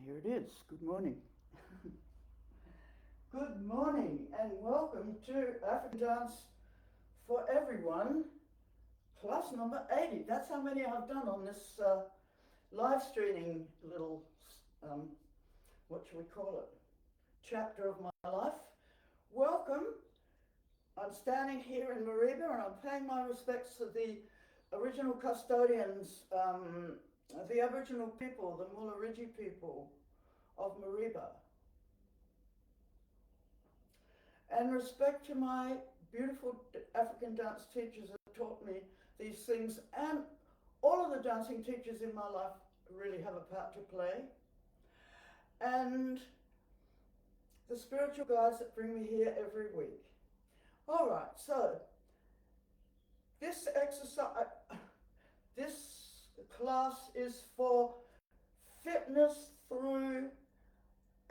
Here it is. Good morning. Good morning and welcome to African Dance for Everyone, class number 80. That's how many I've done on this live streaming little, what should we call it, chapter of my life. Welcome. I'm standing here in Mareeba and I'm paying my respects to the original custodians, the Aboriginal people, the Mularigi people of Mareeba. And respect to my beautiful African dance teachers that taught me these things, and all of the dancing teachers in my life really have a part to play. And the spiritual guides that bring me here every week. All right, so this exercise, this class is for fitness through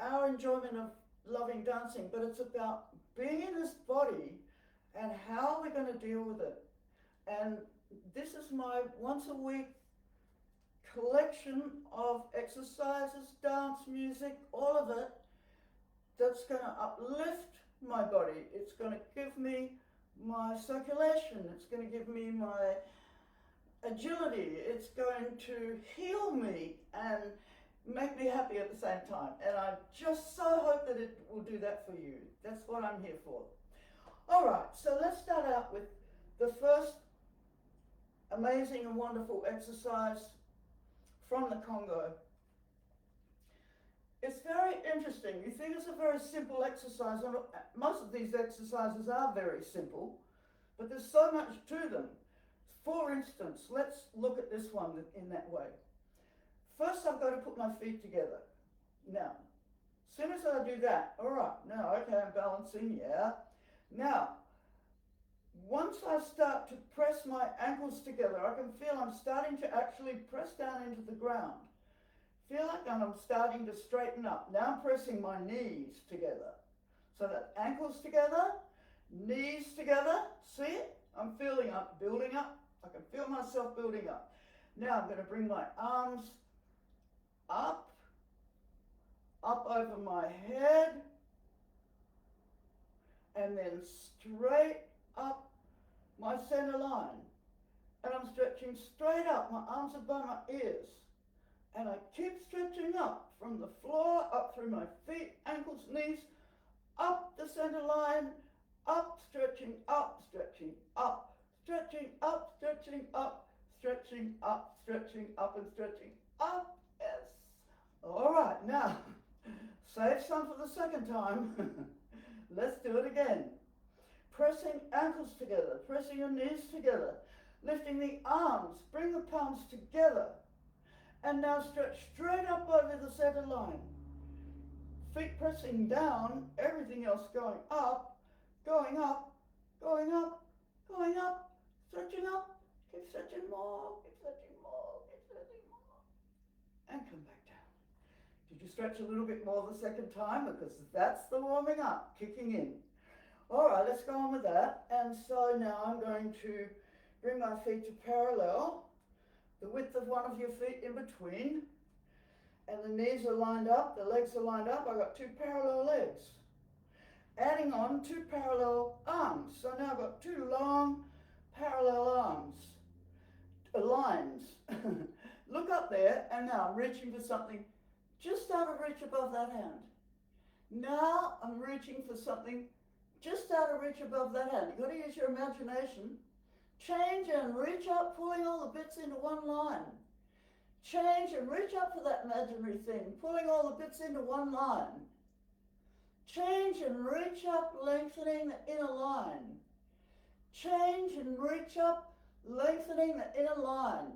our enjoyment of loving dancing, but it's about being in this body and how we're going to deal with it. And this is my once a week collection of exercises, dance, music, all of it that's going to uplift my body. It's going to give me my circulation. It's going to give me my agility. It's going to heal me and make me happy at the same time. And I just so hope that it will do that for you. That's what I'm here for. All right, so let's start out with the first amazing and wonderful exercise from the Congo. It's very interesting. You think it's a very simple exercise. Most of these exercises are very simple, but there's so much to them. For instance, let's look at this one in that way. First, I've got to put my feet together. Now, as soon as I do that, all right, now, okay, I'm balancing, yeah. Now, once I start to press my ankles together, I can feel I'm starting to actually press down into the ground. Feel like I'm starting to straighten up. Now I'm pressing my knees together. So that ankles together, knees together, see it? I'm feeling up, building up. I can feel myself building up. Now I'm going to bring my arms up over my head, and then straight up my center line. And I'm stretching straight up. My arms are by my ears. And I keep stretching up from the floor, up through my feet, ankles, knees, up the center line, up, stretching up, stretching up, stretching up, stretching up, stretching up, stretching up, and stretching up. Yes. All right, now, save some for the second time. Let's do it again. Pressing ankles together, pressing your knees together, lifting the arms, bring the palms together. And now stretch straight up over the center line. Feet pressing down, everything else going up, going up, going up, going up, stretching up, keep stretching more, keep stretching more, keep stretching more. And come back down. Did you stretch a little bit more the second time? Because that's the warming up, kicking in. All right, let's go on with that. And so now I'm going to bring my feet to parallel, the width of one of your feet in between, and the knees are lined up, the legs are lined up. I've got two parallel legs. Adding on two parallel arms. So now I've got two long parallel arms, lines. Look up there, and now I'm reaching for something just out of reach above that hand. Now I'm reaching for something just out of reach above that hand. You've got to use your imagination. Change and reach up, pulling all the bits into one line. Change and reach up for that imaginary thing, pulling all the bits into one line. Change and reach up, lengthening the inner line. Change and reach up, lengthening the inner line.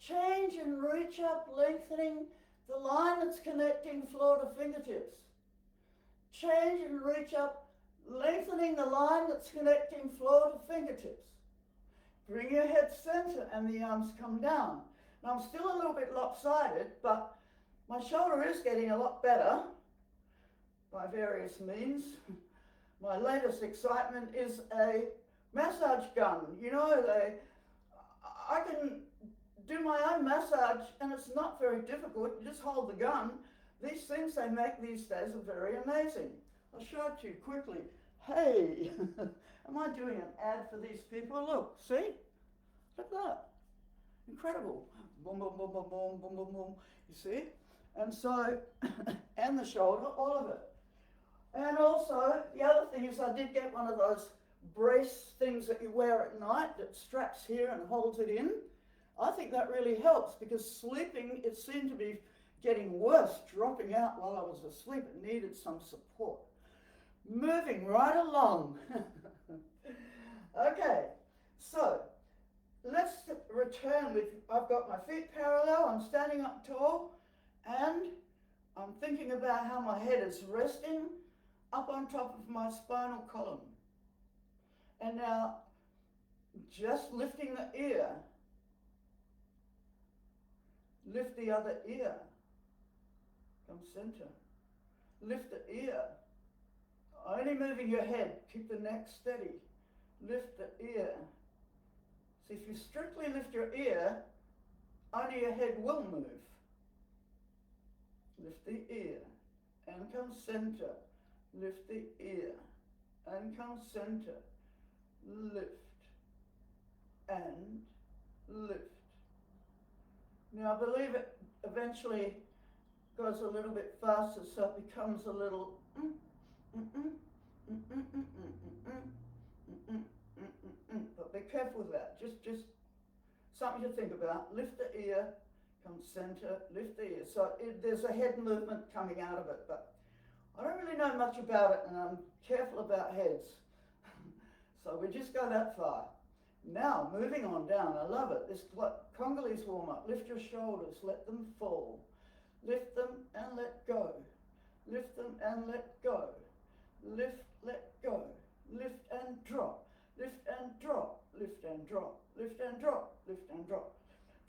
Change and reach up, lengthening the line that's connecting floor to fingertips. Change and reach up, lengthening the line that's connecting floor to fingertips. Bring your head center and the arms come down. Now I'm still a little bit lopsided, but my shoulder is getting a lot better by various means. My latest excitement is a massage gun. You know, I can do my own massage, and it's not very difficult. You just hold the gun. These things they make these days are very amazing. I'll show it to you quickly. Hey, am I doing an ad for these people? Look, see? Look at that. Incredible. Boom, boom, boom, boom, boom, boom, boom, boom. You see? And so, and the shoulder, all of it. And also, the other thing is I did get one of those brace things that you wear at night that straps here and holds it in. I think that really helps because sleeping, it seemed to be getting worse, dropping out while I was asleep. It needed some support. Moving right along. Okay, so let's return with, I've got my feet parallel, I'm standing up tall, and I'm thinking about how my head is resting up on top of my spinal column. And now, just lifting the ear, lift the other ear, come center, lift the ear, only moving your head, keep the neck steady, lift the ear. See, if you strictly lift your ear, only your head will move. Lift the ear, and come center, lift the ear, and come center, lift, and lift. Now I believe it eventually goes a little bit faster, so it becomes a little but be careful with that. Just something to think about. Lift the ear, come center, lift the ear. So there's a head movement coming out of it, but I don't really know much about it, and I'm careful about heads. So we just go that far. Now, moving on down, I love it. This Congolese warm-up. Lift your shoulders, let them fall. Lift them and let go. Lift them and let go. Lift, let go. Lift and drop. Lift and drop. Lift and drop. Lift and drop. Lift and drop.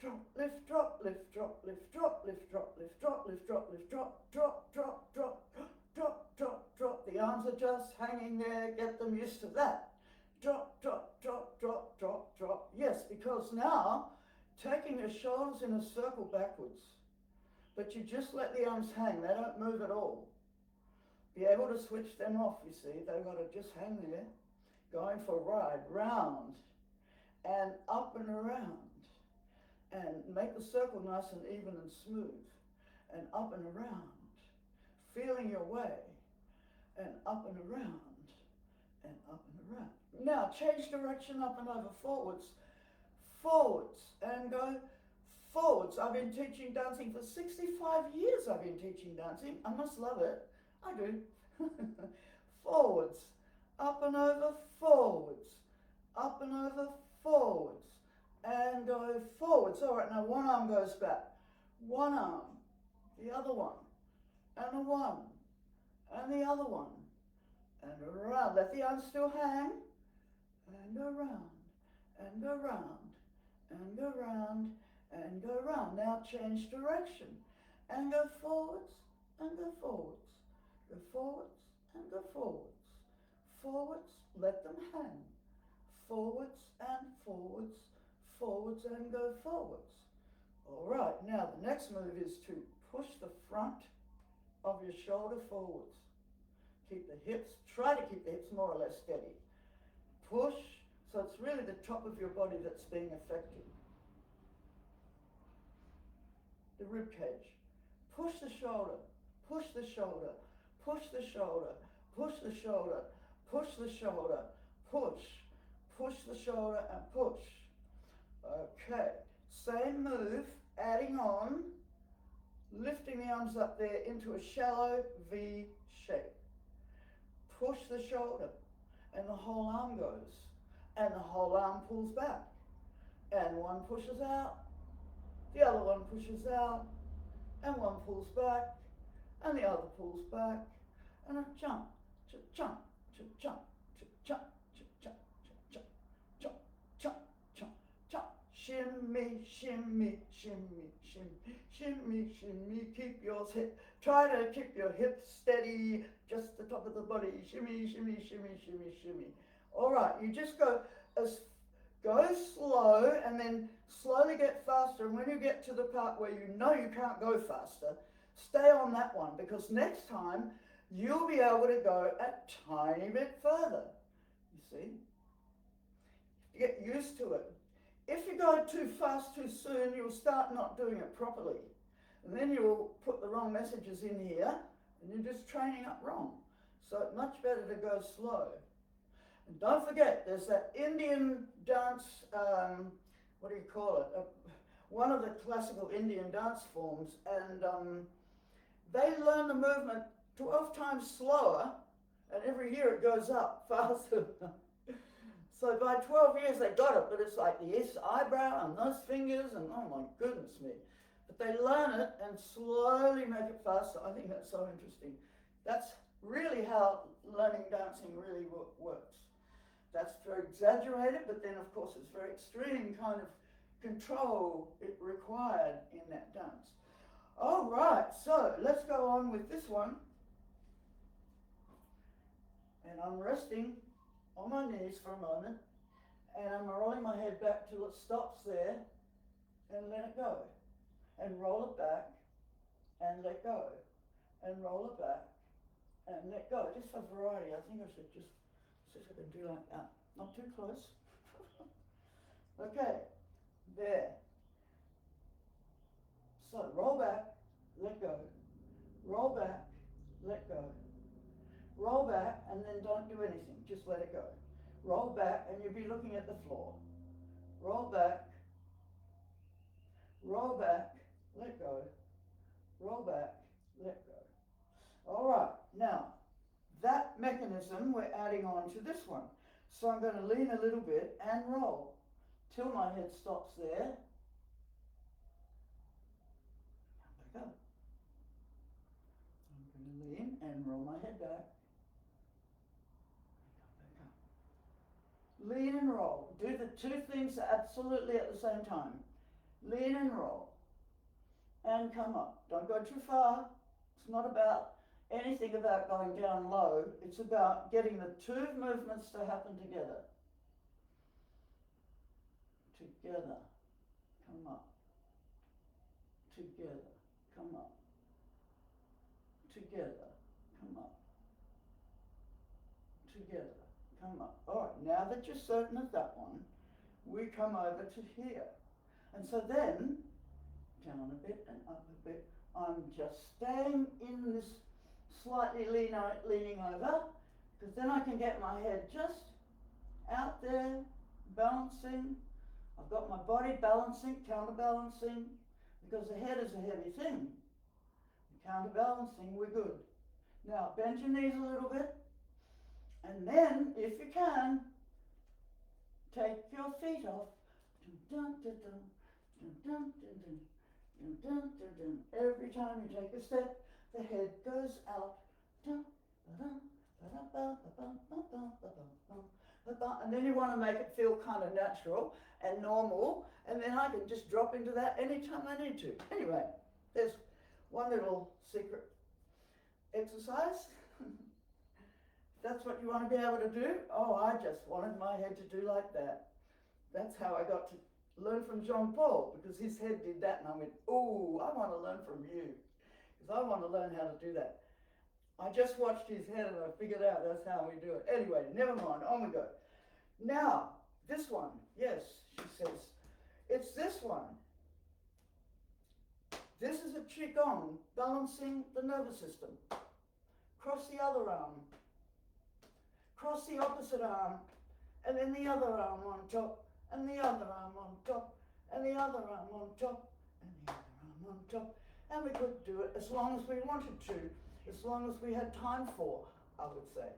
Drop, lift, drop, lift, drop, lift, drop, lift, drop, lift, drop, lift, drop, lift, drop, drop, drop, drop, drop, drop, drop. The arms are just hanging there. Get them used to that. Drop, drop, drop, drop, drop, drop. Yes, because now, taking your shoulders in a circle backwards, but you just let the arms hang. They don't move at all. Be able to switch them off, you see. They've got to just hang there. Going for a ride, round, and up and around. And make the circle nice and even and smooth. And up and around. Feeling your way. And up and around. And up and around. Now, change direction up and over, forwards. Forwards. And go forwards. I've been teaching dancing for 65 years. I've been teaching dancing. I must love it. I do. Forwards. Up and over, forwards. Up and over, forwards. And go forwards. All right, now one arm goes back. One arm, the other one, and a one, and the other one, and around. Let the arms still hang, and go round, and go round, and go round, and go round. Now change direction, and go forwards, and go forwards, go forwards, and go forwards, forwards, let them hang, forwards and forwards, forwards and go forwards. All right, now the next move is to push the front of your shoulder forwards. Keep the hips, try to keep the hips more or less steady. Push, so it's really the top of your body that's being affected. The rib cage. Push the shoulder, push the shoulder, push the shoulder, push the shoulder, push the shoulder, push, push the shoulder and push. Okay, same move, adding on, lifting the arms up there into a shallow V shape. Push the shoulder, and the whole arm goes, and the whole arm pulls back. And one pushes out, the other one pushes out, and one pulls back, and the other pulls back, and a jump, jump, jump, jump, jump, jump, jump, jump, jump, jump, shimmy, shimmy, shimmy, shimmy, shimmy, shimmy, keep your hip, try to keep your hips steady, just the top of the body, shimmy, shimmy, shimmy, shimmy, shimmy. All right, you just go as go slow and then slowly get faster. And when you get to the part where you know you can't go faster, stay on that one, because next time you'll be able to go a tiny bit further. You see? You get used to it. If you go too fast too soon, you'll start not doing it properly. And then you'll put the wrong messages in here, and you're just training up wrong. So it's much better to go slow. And don't forget, there's that Indian dance, what do you call it? One of the classical Indian dance forms, and they learn the movement 12 times slower, and every year it goes up faster. So by 12 years they got it, but it's like this eyebrow and those fingers, and oh my goodness me. But they learn it and slowly make it faster. I think that's so interesting. That's really how learning dancing really works. That's very exaggerated, but then of course it's very extreme kind of control it required in that dance. All right, so let's go on with this one. And I'm resting on my knees for a moment, and I'm rolling my head back till it stops there, and let it go. And roll it back, and let go. And roll it back, and let go. Just for variety, I think I should just see if I can do like that. Not too close. Okay, there. So roll back, let go. Roll back, let go. Roll back, and then don't do anything. Just let it go. Roll back, and you'll be looking at the floor. Roll back, let go. Roll back, let go. All right, now, that mechanism we're adding on to this one. So I'm going to lean a little bit and roll till my head stops there. Back up. I'm going to lean and roll my head back. Back up. Lean and roll. Do the two things absolutely at the same time. Lean and roll. And come up. Don't go too far. It's not about anything about going down low. It's about getting the two movements to happen together. Together. Come up. Together. Come up. Together. Come up. Together. Come up. All right, now that you're certain of that one, we come over to here. And so then, down a bit and up a bit, I'm just staying in this slightly leaning over, because then I can get my head just out there, balancing. I've got my body balancing, counterbalancing, because the head is a heavy thing. Counterbalancing, we're good. Now, bend your knees a little bit, and then, if you can, take your feet off. Every time you take a step, the head goes out. And then you want to make it feel kind of natural and normal, and then I can just drop into that anytime I need to. Anyway, there's one little secret exercise. That's what you want to be able to do. Oh, I just wanted my head to do like that. That's how I got to learn from Jean Paul, because his head did that, and I went, oh, I want to learn from you, because I want to learn how to do that. I just watched his head and I figured out that's how we do it. Anyway, never mind, on we go. Now, this one, yes, she says, it's this one. This is a Qigong, balancing the nervous system. Cross the other arm. Cross the opposite arm, and then the other arm on top, and the other arm on top, and the other arm on top, and the other arm on top. And we could do it as long as we wanted to, as long as we had time for, I would say.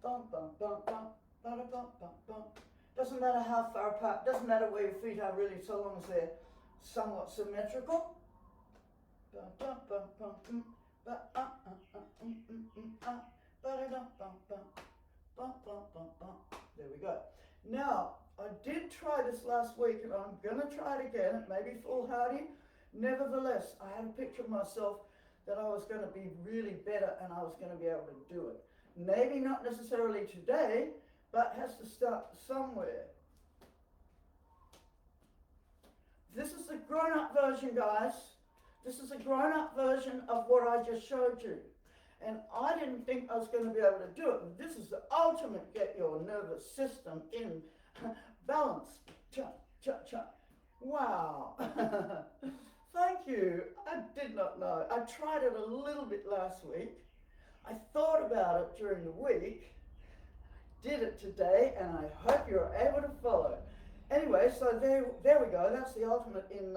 Bump, bump, bump, bump, bump, bump, bump, bump. Doesn't matter how far apart, doesn't matter where your feet are really, so long as they're somewhat symmetrical. Bump, bump, bump, bump, there we go. Now, I did try this last week, and I'm going to try it again. It may be foolhardy. Nevertheless, I had a picture of myself that I was going to be really better, and I was going to be able to do it. Maybe not necessarily today, but has to start somewhere. grown-up version, guys. This is a grown-up version of what I just showed you. And I didn't think I was going to be able to do it. But this is the ultimate get your nervous system in balance. Cha, cha, cha. Wow. Thank you. I did not know. I tried it a little bit last week. I thought about it during the week. Did it today, and I hope you're able to follow. Anyway, so there we go. That's the ultimate in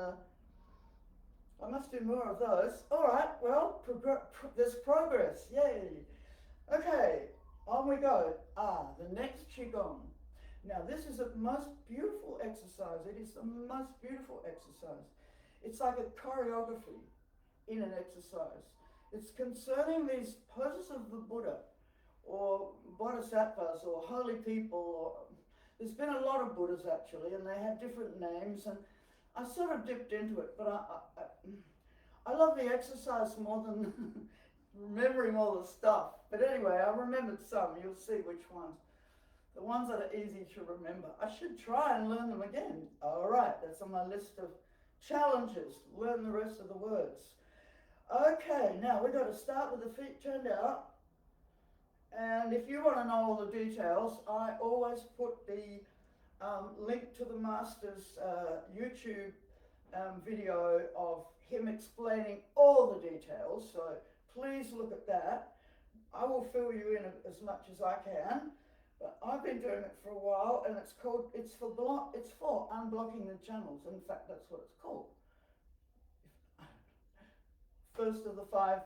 I must do more of those. All right, well, there's progress. Yay. Okay, on we go. The next Qigong. Now, this is the most beautiful exercise. It is the most beautiful exercise. It's like a choreography in an exercise. It's concerning these poses of the Buddha, or bodhisattvas, or holy people. There's been a lot of Buddhas, actually, and they have different names, and I sort of dipped into it, but I love the exercise more than remembering all the stuff. But anyway, I remembered some. You'll see which ones. The ones that are easy to remember. I should try and learn them again. All right, that's on my list of challenges. Learn the rest of the words. Okay, now we've got to start with the feet turned out. And if you want to know all the details, I always put the link to the Master's YouTube video of him explaining all the details. So please look at that. I will fill you in as much as I can. But I've been doing it for a while, and it's for unblocking the channels. In fact, that's what it's called. First of the 5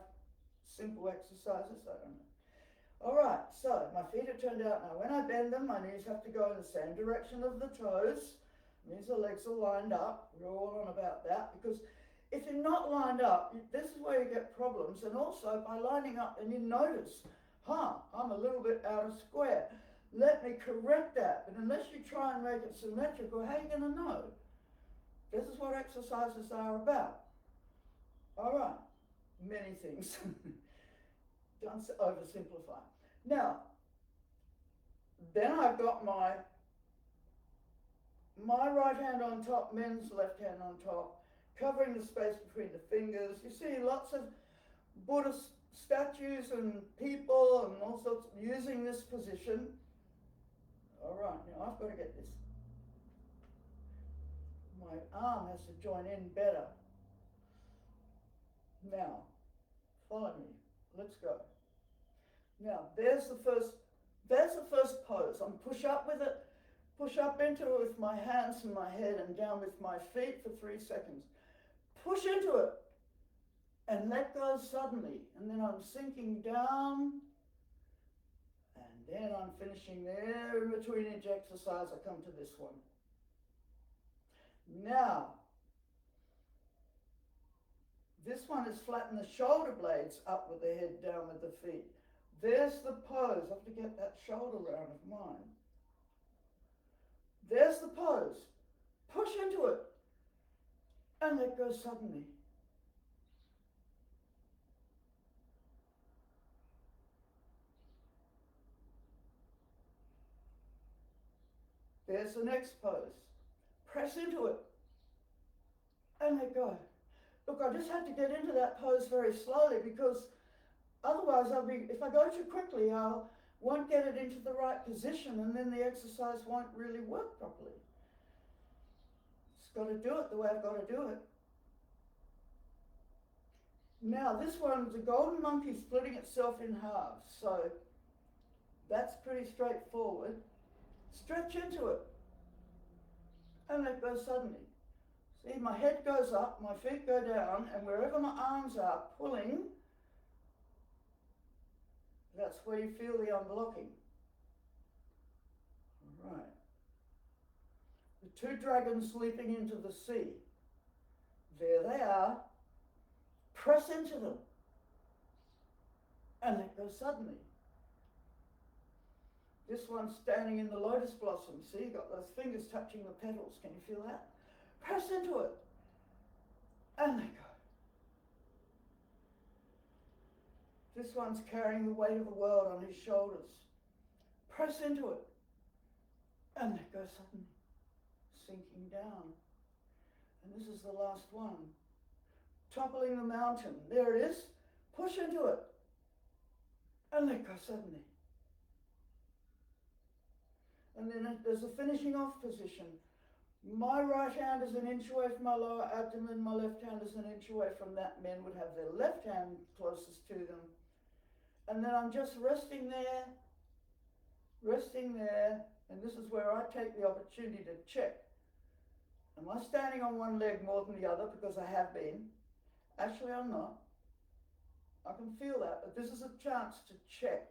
simple exercises. I don't know. All right, so my feet are turned out now. When I bend them, my knees have to go in the same direction of the toes. Means the legs are lined up. We're all on about that, because if you're not lined up, this is where you get problems. And also by lining up, and you notice, I'm a little bit out of square. Let me correct that. But unless you try and make it symmetrical, how are you going to know? This is what exercises are about. All right, many things. Don't oversimplify. Now, then I've got my right hand on top, men's left hand on top, covering the space between the fingers. You see lots of Buddhist statues and people and all sorts using this position. All right, now I've got to get this. My arm has to join in better. Now, follow me. Let's go. Now, there's the first pose. I'm push up with it, push up into it with my hands and my head, and down with my feet for 3 seconds. Push into it and let go suddenly. And then I'm sinking down, and then I'm finishing there. In between each exercise, I come to this one. Now, this one is flatten the shoulder blades up with the head, down with the feet. There's the pose. I have to get that shoulder round of mine. There's the pose. Push into it and let go suddenly. There's the next pose. Press into it and let go. Look, I just had to get into that pose very slowly, because otherwise if I go too quickly, I won't get it into the right position, and then the exercise won't really work properly. Just got to do it the way I've got to do it. Now, this one, the golden monkey splitting itself in halves. So that's pretty straightforward. Stretch into it and let go suddenly. See, my head goes up, my feet go down, and wherever my arms are pulling, that's where you feel the unblocking. All right. The 2 dragons leaping into the sea. There they are. Press into them and let go suddenly. This one's standing in the lotus blossom. See, you've got those fingers touching the petals. Can you feel that? Press into it and let go. This one's carrying the weight of the world on his shoulders. Press into it and let go suddenly. Sinking down. And this is the last one. Toppling the mountain. There it is. Push into it. And let go suddenly. And then there's a finishing off position. My right hand is an inch away from my lower abdomen. My left hand is an inch away from that. Men would have their left hand closest to them. And then I'm just resting there, and this is where I take the opportunity to check. Am I standing on one leg more than the other? Because I have been. Actually, I'm not. I can feel that, but this is a chance to check.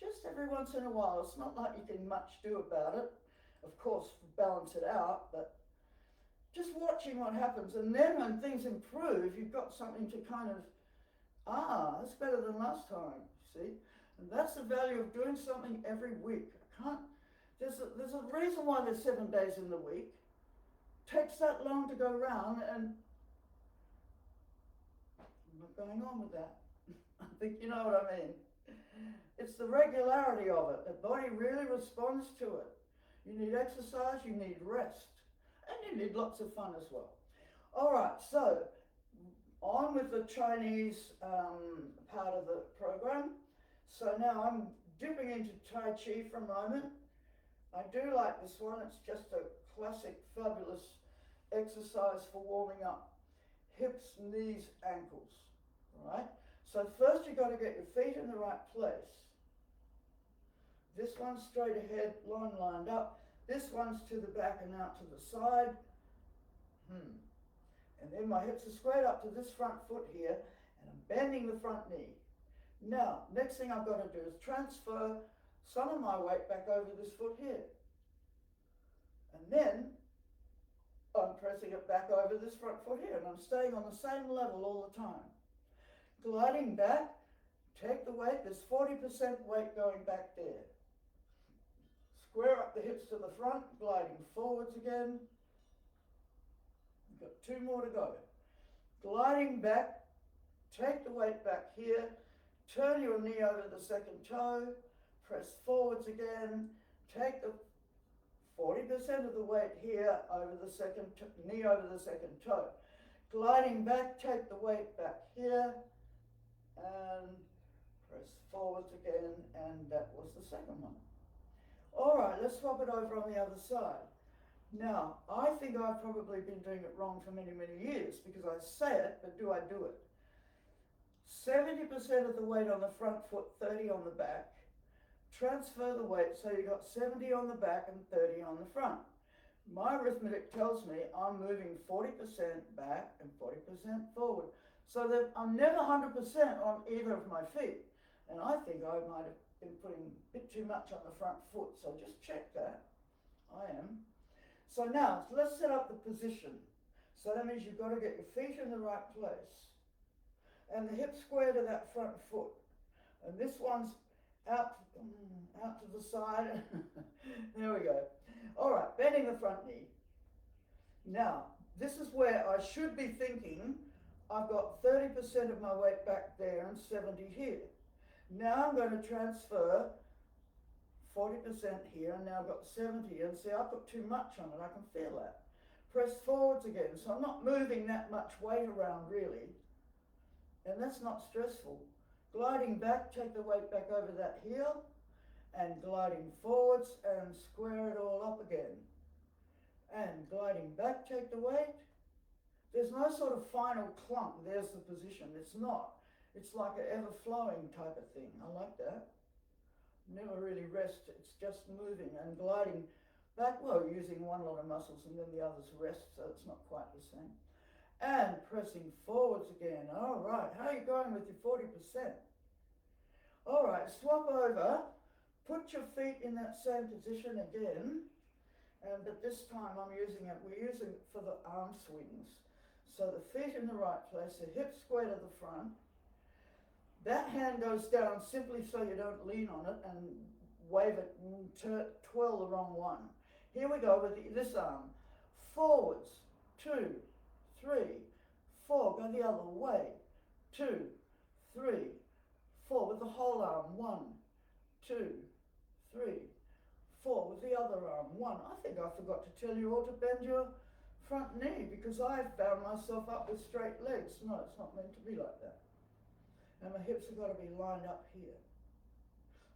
Just every once in a while. It's not like you can much do about it. Of course, balance it out, but just watching what happens. And then when things improve, you've got something to kind of, that's better than last time, see? And that's the value of doing something every week. There's a reason why there's 7 days in the week. It takes that long to go round, and I'm not going on with that. I think you know what I mean. It's the regularity of it. The body really responds to it. You need exercise, you need rest, and you need lots of fun as well. All right, so on with the Chinese part of the program. So now I'm dipping into Tai Chi for a moment. I do like this one. It's just a classic, fabulous exercise for warming up hips, knees, ankles. All right. So first you've got to get your feet in the right place. This one's straight ahead, line lined up. This one's to the back and out to the side. And then my hips are squared up to this front foot here, and I'm bending the front knee. Now, next thing I've got to do is transfer some of my weight back over this foot here. And then I'm pressing it back over this front foot here, and I'm staying on the same level all the time. Gliding back, take the weight, there's 40% weight going back there. Square up the hips to the front, gliding forwards again. You've got 2 more to go. Gliding back, take the weight back here, turn your knee over the second toe, press forwards again, take the 40% of the weight here over the second knee over the second toe. Gliding back, take the weight back here, and press forwards again, and that was the second one. All right, let's swap it over on the other side. Now, I think I've probably been doing it wrong for many, many years, because I say it, but do I do it? 70% of the weight on the front foot, 30 on the back. Transfer the weight so you got 70 on the back and 30 on the front. My arithmetic tells me I'm moving 40% back and 40% forward. So that I'm never 100% on either of my feet. And I think I might have been putting a bit too much on the front foot, so just check that. I am. So now, let's set up the position. So that means you've got to get your feet in the right place. And the hips square to that front foot. And this one's out to the side. There we go. All right, bending the front knee. Now, this is where I should be thinking I've got 30% of my weight back there and 70 here. Now I'm going to transfer 40% here, and now I've got 70, and see, I put too much on it, I can feel that. Press forwards again, so I'm not moving that much weight around really, and that's not stressful. Gliding back, take the weight back over that heel, and gliding forwards and square it all up again. And gliding back, take the weight. There's no sort of final clunk, there's the position, it's not. It's like an ever-flowing type of thing, I like that. Never really rest, it's just moving and gliding back, well, using one lot of muscles and then the others rest, so it's not quite the same. And pressing forwards again. All right, how are you going with your 40%? All right, swap over, put your feet in that same position again, but this time we're using it for the arm swings. So the feet in the right place, the hips square to the front. That hand goes down simply so you don't lean on it and wave it and twirl the wrong one. Here we go with this arm. Forwards, 2, 3, 4. Go the other way. 2, 3, 4 with the whole arm. 1, 2, 3, 4 with the other arm. 1. I think I forgot to tell you all to bend your front knee because I found myself up with straight legs. No, it's not meant to be like that. And my hips have got to be lined up here.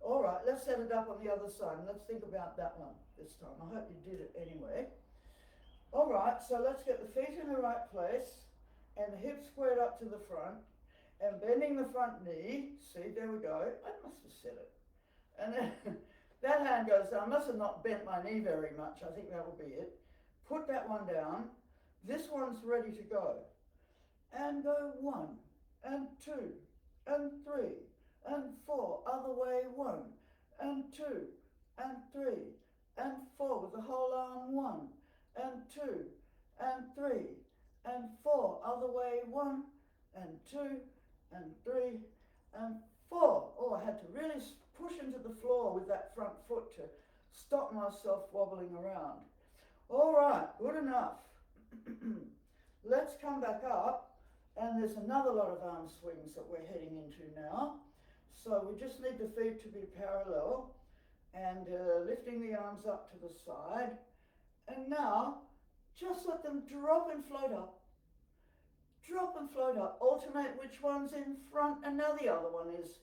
All right, let's set it up on the other side and let's think about that one this time. I hope you did it anyway. All right, so let's get the feet in the right place and the hips squared up to the front and bending the front knee. See, there we go. I must have said it. And then that hand goes down. I must have not bent my knee very much. I think that will be it. Put that one down. This one's ready to go. And go 1 and 2 and 3 and 4. Other way 1 and 2 and 3 and 4 with the whole arm 1 and 2 and 3 and 4. Other way 1 and 2 and 3 and 4. Oh, I had to really push into the floor with that front foot to stop myself wobbling around. All right, good enough. Let's come back up, and there's another lot of arm swings that we're heading into now. So we just need the feet to be parallel and lifting the arms up to the side. And now, just let them drop and float up. Drop and float up. Alternate which one's in front and now the other one is.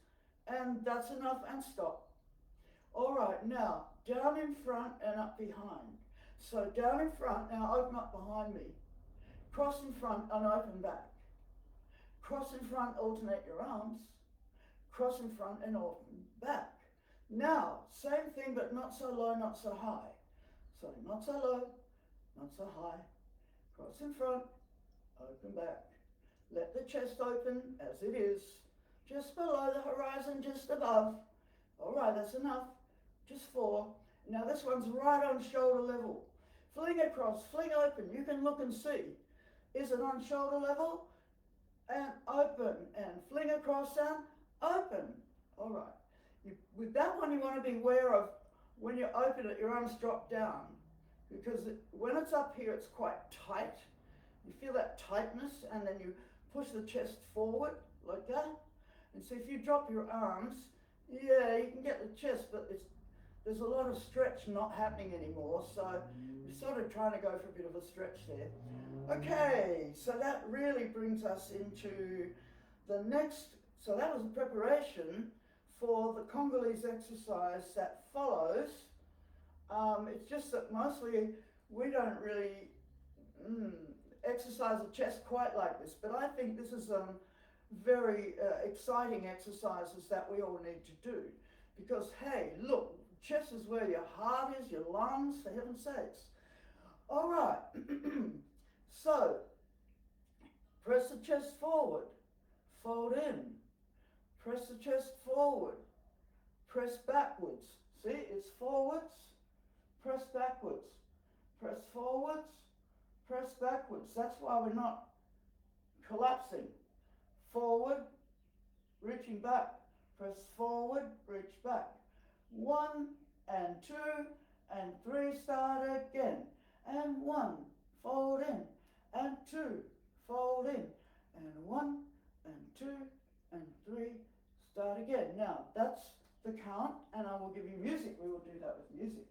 And that's enough, and stop. All right, now down in front and up behind. So down in front, now open up behind me. Cross in front and open back. Cross in front, alternate your arms. Cross in front and open back. Now, same thing, but not so low, not so high. So not so low, not so high. Cross in front, open back. Let the chest open as it is. Just below the horizon, just above. All right, that's enough. Just 4. Now this one's right on shoulder level. Fling across, fling open. You can look and see. Is it on shoulder level? And open. And fling across and open. All right. With that one, you want to be aware of when you open it, your arms drop down. Because when it's up here, it's quite tight. You feel that tightness, and then you push the chest forward like that. And so if you drop your arms, yeah, you can get the chest, but there's a lot of stretch not happening anymore. So you're sort of trying to go for a bit of a stretch there. Okay, so that really brings us into the next. So that was the preparation for the Congolese exercise that follows. It's just that mostly we don't really exercise the chest quite like this, but I think this is very exciting exercises that we all need to do, because hey, look, chest is where your heart is, your lungs, for heaven's sakes. All right, so press the chest forward, fold in, press the chest forward, press backwards. See, it's forwards, press backwards, press forwards, press backwards. That's why we're not collapsing. Forward, reaching back, press forward, reach back. 1 and 2 and 3, start again. And 1, fold in, and 2, fold in, and 1 and 2 and 3, start again. Now that's the count, and I will give you music. We will do that with music.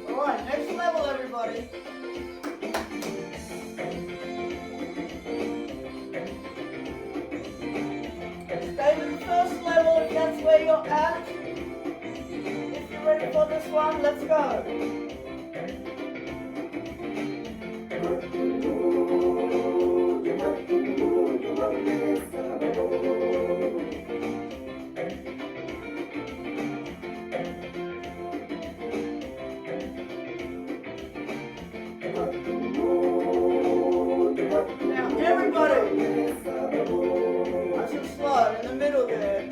Alright, next level, everybody. Stay with the first level if that's where you're at. If you're ready for this one, let's go. Now everybody, nice and slow in the middle there.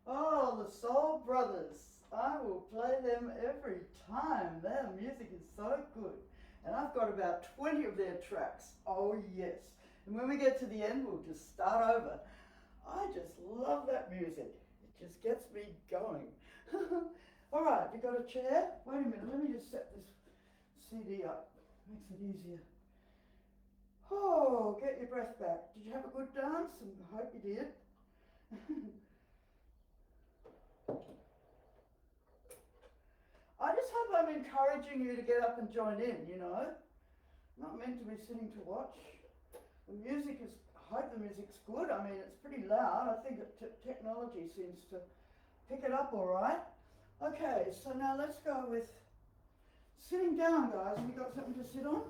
Oh, the Soul Brothers. I will play them every time. Their music is so good. And I've got about 20 of their tracks. Oh, yes. And when we get to the end, we'll just start over. I just love that music. It just gets me going. All right, you got a chair? Wait a minute, let me just set this CD up. Makes it easier. Oh, get your breath back. Did you have a good dance? I hope you did. I just hope I'm encouraging you to get up and join in, you know. Not meant to be sitting to watch. The music is, I hope the music's good. I mean, it's pretty loud. I think technology seems to pick it up all right. Okay, so now let's go with sitting down, guys. Have you got something to sit on?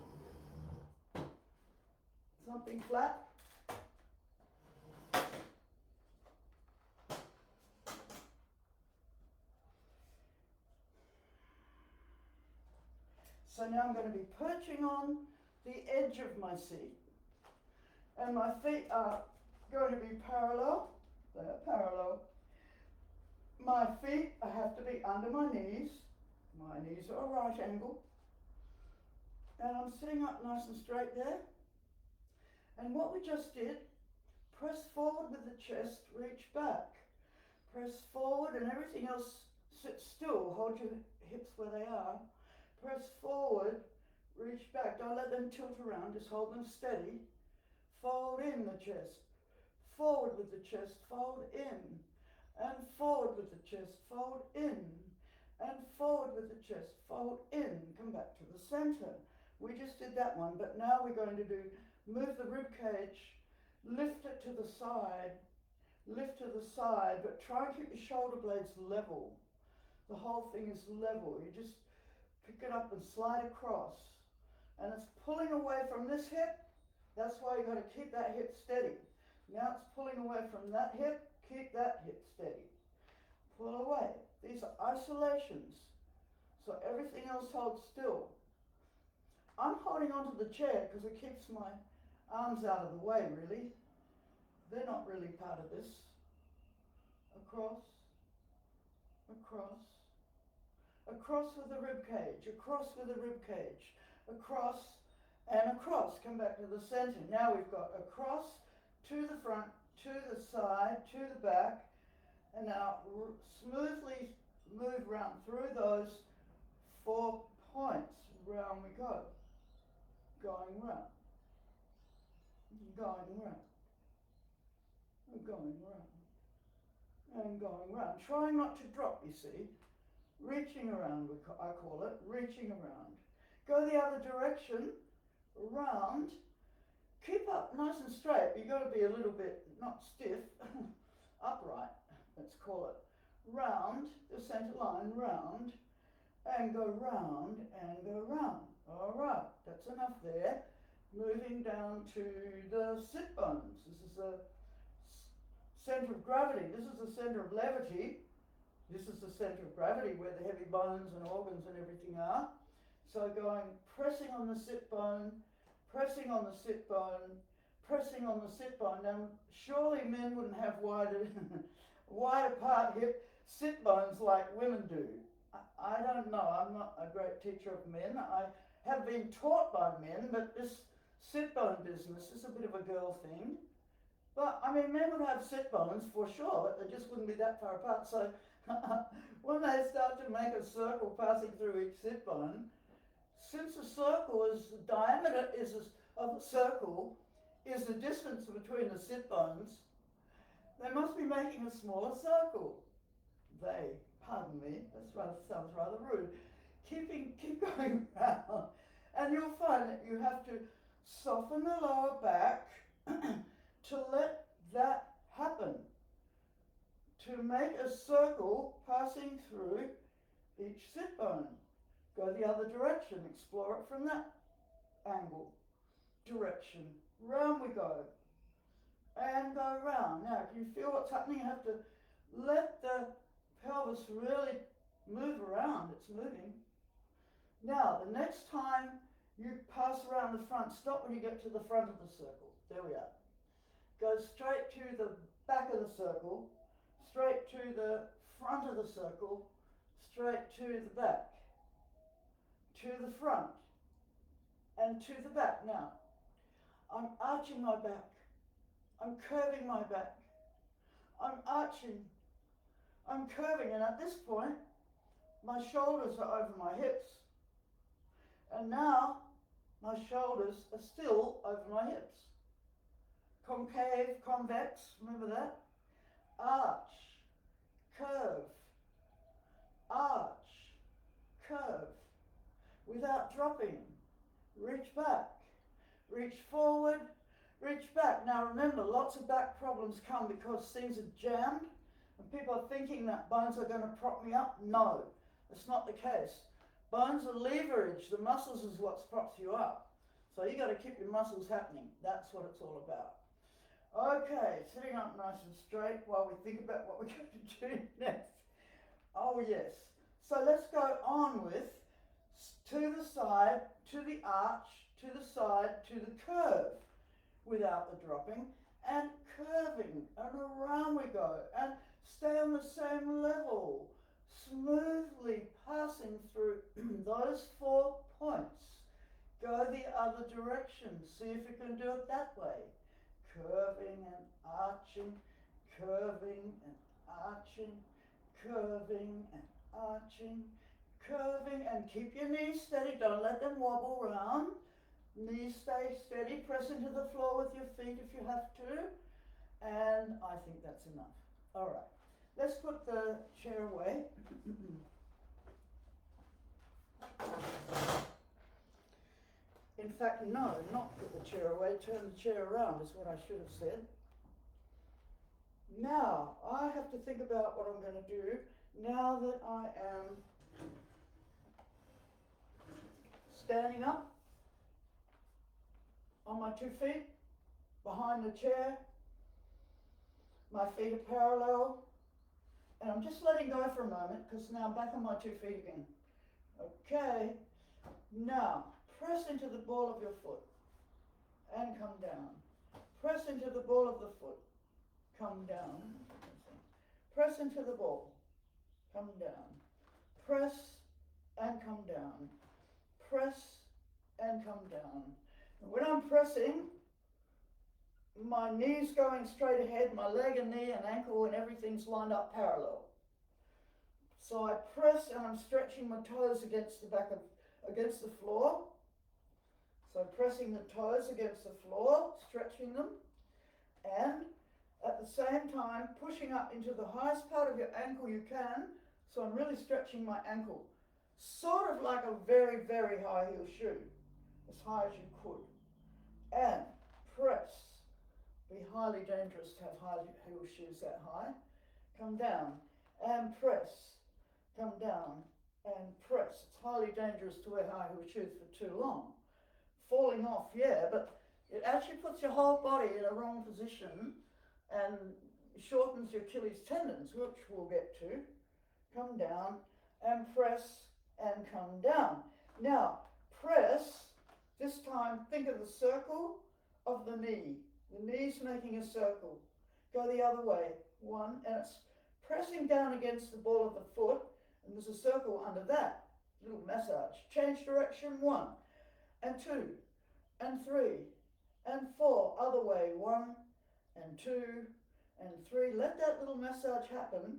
Something flat? So now I'm going to be perching on the edge of my seat. And my feet are going to be parallel. They're parallel. My feet have to be under my knees. My knees are a right angle. And I'm sitting up nice and straight there. And what we just did, press forward with the chest, reach back. Press forward and everything else sit still. Hold your hips where they are. Press forward, reach back. Don't let them tilt around, just hold them steady. Fold in the chest. Forward with the chest, fold in. And forward with the chest, fold in. And forward with the chest, fold in. Come back to the center. We just did that one, but now we're going to do, move the rib cage, lift it to the side, but try and keep your shoulder blades level. The whole thing is level. You just pick it up and slide across. And it's pulling away from this hip. That's why you've got to keep that hip steady. Now it's pulling away from that hip. Keep that hip steady. Pull away. These are isolations. So everything else holds still. I'm holding onto the chair because it keeps my arms out of the way, really. They're not really part of this. Across. Across. Across with the rib cage, across with the rib cage, across and across. Come back to the center. Now we've got across, to the front, to the side, to the back, and now smoothly move round through those 4 points. Round we go. Going round. Going round. Going round. And going round. Trying not to drop, you see. Reaching around, I call it, reaching around. Go the other direction, round. Keep up nice and straight. You've got to be a little bit, not stiff, upright, let's call it. Round, the center line, round. and go round and go round. All right, that's enough there. Moving down to the sit bones. This is the center of gravity. This is the center of levity. This is the center of gravity where the heavy bones and organs and everything are. So going, pressing on the sit bone, pressing on the sit bone, pressing on the sit bone. Now, surely men wouldn't have wide apart hip sit bones like women do. I don't know. I'm not a great teacher of men. I have been taught by men, but this sit bone business is a bit of a girl thing. But, I mean, men would have sit bones for sure, but they just wouldn't be that far apart. So when they start to make a circle passing through each sit bone, since the circle is the diameter of the circle is the distance between the sit bones, they must be making a smaller circle. Pardon me, sounds rather rude. Keep going round, and you'll find that you have to soften the lower back to let that happen. To make a circle passing through each sit bone. Go the other direction, explore it from that angle, direction. Round we go, and go round. Now, can you feel what's happening? You have to let the pelvis really move around. It's moving. Now, the next time you pass around the front, stop when you get to the front of the circle. There we are. Go straight to the back of the circle, straight to the front of the circle, straight to the back, to the front, and to the back. Now, I'm arching my back. I'm curving my back. I'm arching. I'm curving, and at this point, my shoulders are over my hips. And now, my shoulders are still over my hips. Concave, convex, remember that? Arch, curve, arch, curve, without dropping. Reach back, reach forward, reach back. Now remember, lots of back problems come because things are jammed and people are thinking that bones are going to prop me up. No, that's not the case. Bones are leverage. The muscles is what props you up. So you got to keep your muscles happening. That's what it's all about. Okay, sitting up nice and straight while we think about what we're going to do next. Oh yes. So let's go on with to the side, to the arch, to the side, to the curve without the dropping, and curving, and around we go, and stay on the same level, smoothly passing through those 4 points. Go the other direction. See if you can do it that way. Curving and arching, curving and arching, curving and arching, curving, and keep your knees steady. Don't let them wobble around. Knees stay steady. Press into the floor with your feet if you have to. And I think that's enough. All right. Let's put the chair away. In fact, no, not put the chair away. Turn the chair around is what I should have said. Now, I have to think about what I'm going to do now that I am standing up on my 2 feet, behind the chair. My feet are parallel. And I'm just letting go for a moment because now I'm back on my 2 feet again. Okay. Now, press into the ball of your foot and come down. Press into the ball of the foot. Come down. Press into the ball. Come down. Press and come down. Press and come down. And when I'm pressing, my knee's going straight ahead, my leg and knee and ankle and everything's lined up parallel. So I press and I'm stretching my toes against the floor. So pressing the toes against the floor, stretching them, and at the same time pushing up into the highest part of your ankle you can. So I'm really stretching my ankle, sort of like a very, very high heel shoe, as high as you could. And press. Be highly dangerous to have high heel shoes that high. Come down and press. Come down and press. It's highly dangerous to wear high heel shoes for too long. Falling off, yeah, but it actually puts your whole body in a wrong position and shortens your Achilles tendons, which we'll get to. Come down and press and come down. Now, press, this time think of the circle of the knee. The knee's making a circle. Go the other way. One, and it's pressing down against the ball of the foot, and there's a circle under that. Little massage. Change direction. 1 and 2 and 3 and 4. Other way. 1 and 2 and 3. Let that little massage happen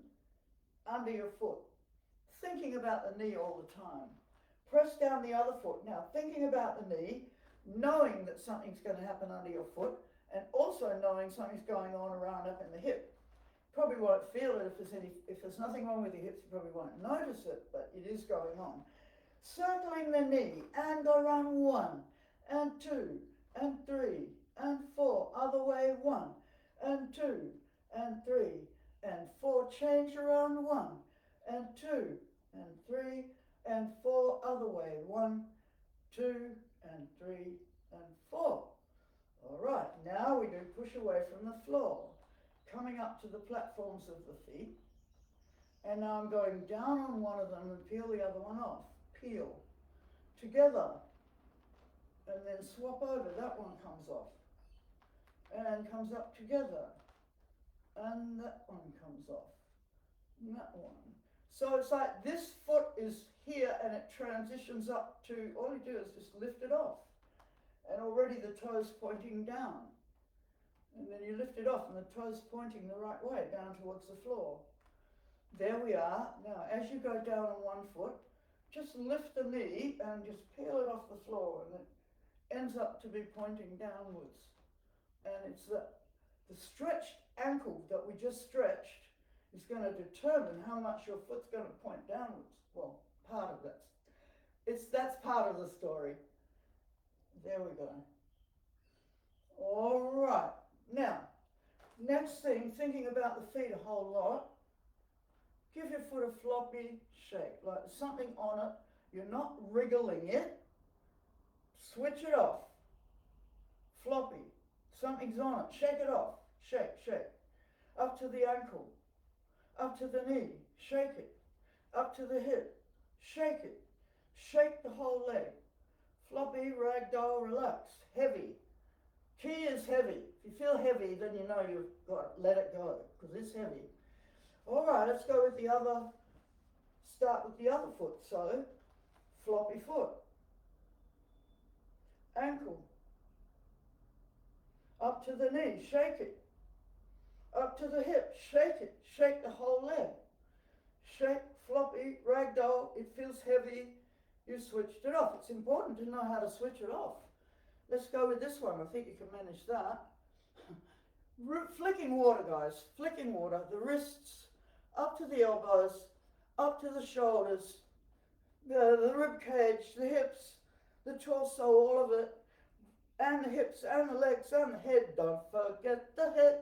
under your foot. Thinking about the knee all the time. Press down the other foot. Now, thinking about the knee, knowing that something's going to happen under your foot, and also knowing something's going on around up in the hip. Probably won't feel it if there's nothing wrong with your hips, you probably won't notice it, but it is going on. Circling the knee and go around 1 and 2 and 3 and 4. Other way. 1 and 2 and 3 and 4. Change around. 1 and 2 and 3 and 4. Other way. 1, 2 and 3 and 4. All right, now we do push away from the floor, coming up to the platforms of the feet. And now I'm going down on one of them and peel the other one off. Peel. Together. And then swap over. That one comes off. And comes up together. And that one comes off. And that one. So it's like this foot is here and it transitions up to, all you do is just lift it off. And already the toe's pointing down. And then you lift it off and the toe's pointing the right way, down towards the floor. There we are. Now, as you go down on one foot, just lift the knee and just peel it off the floor, and it ends up to be pointing downwards. And it's the stretched ankle that we just stretched is going to determine how much your foot's going to point downwards. Well, part of that. That's part of the story. There we go. All right. Now, next thing, thinking about the feet a whole lot, give your foot a floppy shake, like there's something on it. You're not wriggling it. Switch it off. Floppy. Something's on it. Shake it off. Shake, shake. Up to the ankle. Up to the knee. Shake it. Up to the hip. Shake it. Shake the whole leg. Floppy, ragdoll, relaxed. Heavy. Key is heavy. If you feel heavy, then you know you've got to let it go, because it's heavy. All right, let's go with the other, start with the other foot. So, floppy foot. Ankle. Up to the knee, shake it. Up to the hip, shake it. Shake the whole leg. Shake, floppy, ragdoll, it feels heavy. You switched it off. It's important to know how to switch it off. Let's go with this one. I think you can manage that. Flicking water, guys. Flicking water. The wrists up to the elbows, up to the shoulders, the rib cage, the hips, the torso, all of it, and the hips, and the legs, and the head. Don't forget the head.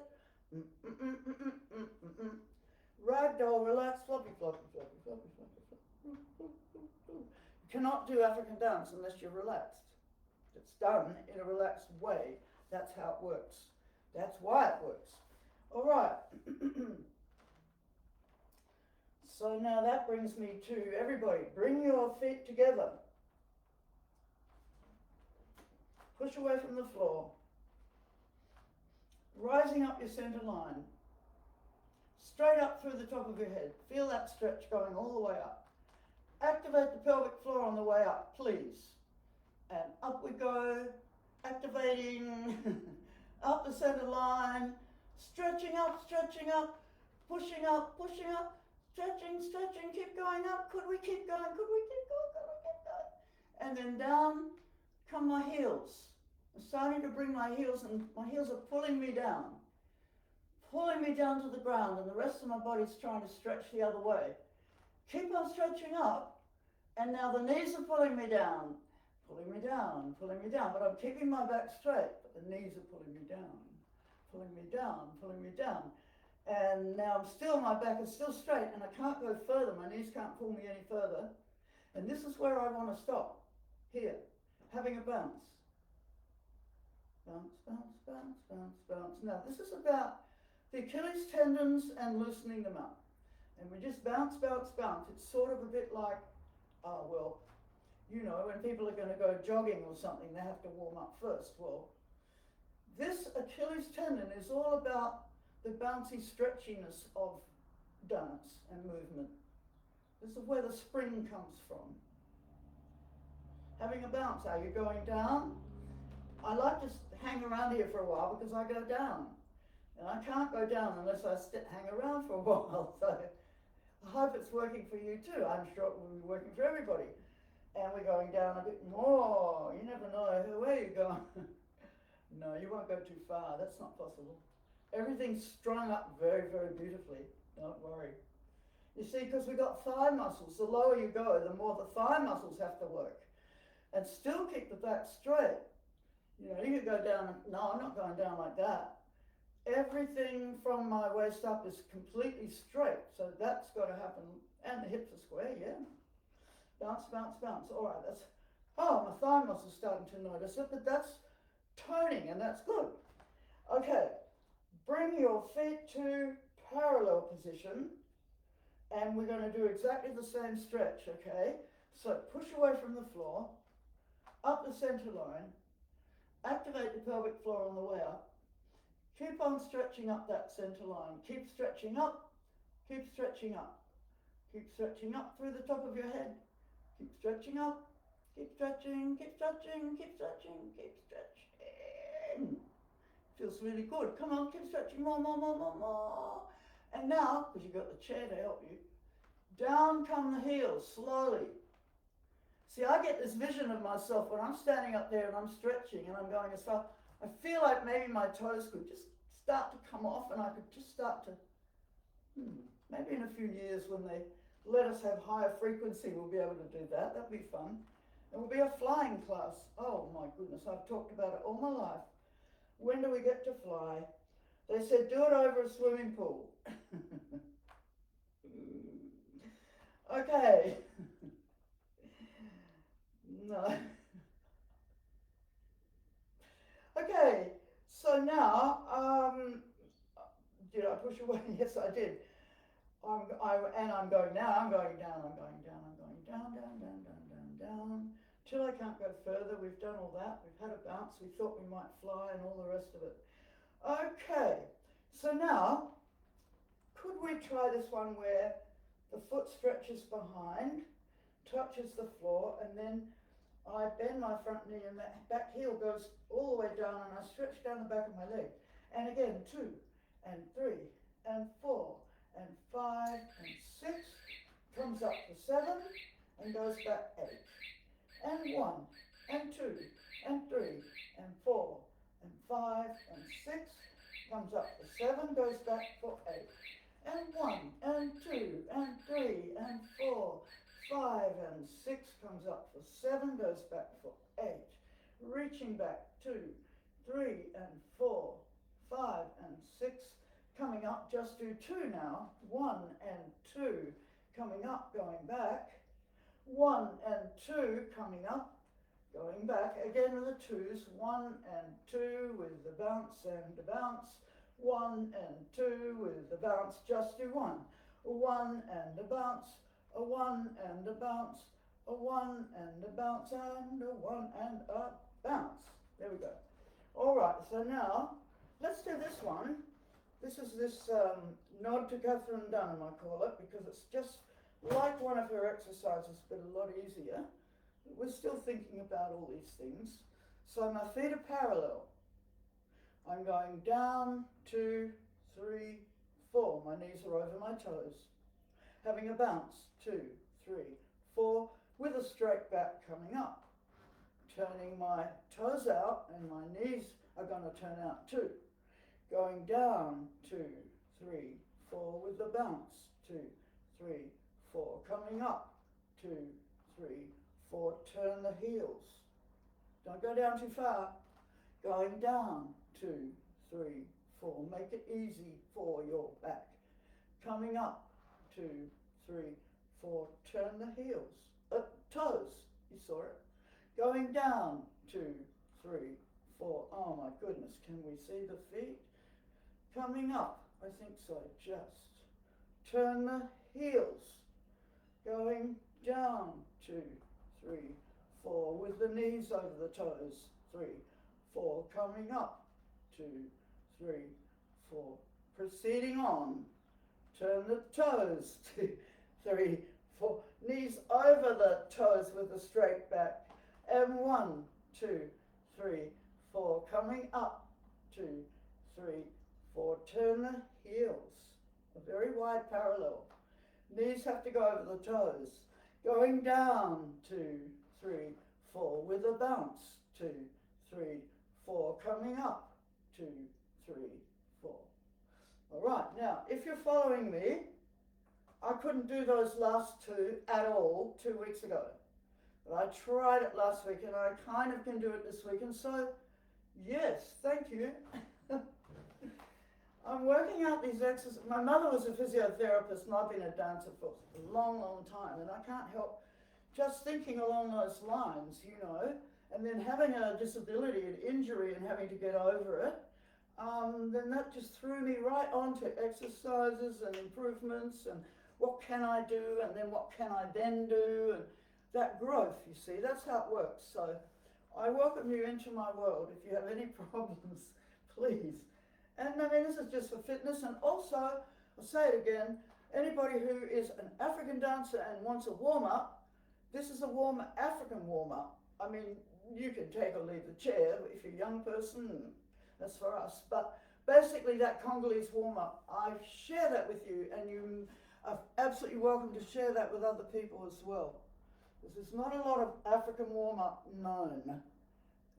Ragdoll, relax, floppy, floppy, floppy, floppy, floppy, floppy. You cannot do African dance unless you're relaxed. It's done in a relaxed way. That's how it works. That's why it works. All right. So now that brings me to everybody. Bring your feet together. Push away from the floor. Rising up your center line. Straight up through the top of your head. Feel that stretch going all the way up. Activate the pelvic floor on the way up, please. And up we go, activating, up the center line, stretching up, pushing up, stretching, keep going up. Could we keep going? Could we keep going? And then down come my heels. I'm starting to bring my heels, and my heels are pulling me down to the ground, and the rest of my body's trying to stretch the other way. Keep on stretching up, and now the knees are pulling me down, but I'm keeping my back straight, but the knees are pulling me down. And now my back is still straight, and I can't go further. My knees can't pull me any further. And this is where I want to stop. Here, having a bounce. Bounce, bounce, bounce, bounce, bounce. Now, this is about the Achilles tendons and loosening them up. And we just bounce, bounce, bounce. It's sort of a bit like, well, you know, when people are going to go jogging or something, they have to warm up first. Well, this Achilles tendon is all about the bouncy stretchiness of dance and movement. This is where the spring comes from. Having a bounce. Are you going down? I like to hang around here for a while because I go down. And I can't go down unless I hang around for a while. So I hope it's working for you too. I'm sure it will be working for everybody. And we're going down a bit more. You never know where you're going. No, you won't go too far. That's not possible. Everything's strung up very, very beautifully. Don't worry. You see, because we've got thigh muscles. The lower you go, the more the thigh muscles have to work. And still keep the back straight. You know, you could go down. No, I'm not going down like that. Everything from my waist up is completely straight. So that's got to happen. And the hips are square, yeah. Bounce, bounce, bounce. All right, that's, oh, my thigh muscle's starting to notice it, but that's toning, and that's good. Okay, bring your feet to parallel position, and we're going to do exactly the same stretch, okay? So push away from the floor, up the center line, activate the pelvic floor on the way up, keep on stretching up that center line, keep stretching up, keep stretching up, keep stretching up through the top of your head, keep stretching up, keep stretching, keep stretching, keep stretching, keep stretching. Feels really good. Come on, keep stretching more, more, more, more, more. And now, because you've got the chair to help you, down come the heels, slowly. See, I get this vision of myself when I'm standing up there and I'm stretching and I'm going as far. I feel like maybe my toes could just start to come off and I could just start to, maybe in a few years when they let us have higher frequency, we'll be able to do that. That'll be fun. It will be a flying class. Oh my goodness, I've talked about it all my life. When do we get to fly? They said do it over a swimming pool. Okay. No. Okay, so now, did I push away? Yes, I did. I'm going now, I'm going down, I'm going down, I'm going down, down, down, down, down, down, till I can't go further. We've done all that. We've had a bounce. We thought we might fly and all the rest of it. Okay, so now, could we try this one where the foot stretches behind, touches the floor, and then I bend my front knee and that back heel goes all the way down and I stretch down the back of my leg. And again, 2 and 3 and 4 and 5 and 6, comes up to 7 and goes back 8. And 1 and 2 and 3 and 4 and 5 and 6, comes up to 7, goes back for 8. And 1 and 2 and 3 and 4, 5 and 6, comes up for 7, goes back for 8. Reaching back, 2, 3 and 4, 5 and 6, coming up, just do 2 now, 1 and 2, coming up, going back, 1 and 2, coming up, going back, again with the 2s, 1 and 2 with the bounce and the bounce, 1 and 2 with the bounce, just do 1, 1 and a bounce, a 1 and a bounce, a 1 and a bounce, and a 1 and a bounce. There we go. All right, so now let's do this one. This is this nod to Catherine Dunham, I call it, because it's just like one of her exercises, but a lot easier. We're still thinking about all these things. So my feet are parallel. I'm going down, 2, 3, 4. My knees are over my toes. Having a bounce, 2, 3, 4, with a straight back coming up. Turning my toes out and my knees are going to turn out too. Going down, 2, 3, 4 with the bounce, 2, 3, 4. Coming up, 2, 3, 4. Turn the heels. Don't go down too far. Going down, 2, 3, 4. Make it easy for your back. Coming up, 2, 3, 4. Turn the heels. toes. You saw it. Going down, 2, 3, 4. Oh my goodness, can we see the feet? Coming up, I think so, just. Turn the heels. Going down, 2, 3, 4, with the knees over the toes. 3, 4, coming up. 2, 3, 4. Proceeding on. Turn the toes. 2, 3, 4. Knees over the toes with a straight back. And 1, 2, 3, 4. Coming up. 2, 3, 4. Turn the heels. A very wide parallel. Knees have to go over the toes. Going down, 2, 3, 4, with a bounce. 2, 3, 4. Coming up, 2, 3, 4. All right, now, if you're following me, I couldn't do those last two at all 2 weeks ago. But I tried it last week and I kind of can do it this week. And so, yes, thank you. I'm working out these exercises. My mother was a physiotherapist and I've been a dancer for a long, long time. And I can't help just thinking along those lines, you know, and then having a disability, an injury and having to get over it. Then that just threw me right onto exercises and improvements and what can I do and then what can I then do and that growth, you see, that's how it works. So I welcome you into my world. If you have any problems, please. And I mean, this is just for fitness. And also, I'll say it again, anybody who is an African dancer and wants a warm-up, this is a warm African warm-up. I mean, you can take or leave the chair if you're a young person, that's for us. But basically that Congolese warm-up, I share that with you and you are absolutely welcome to share that with other people as well. There's not a lot of African warm-up known.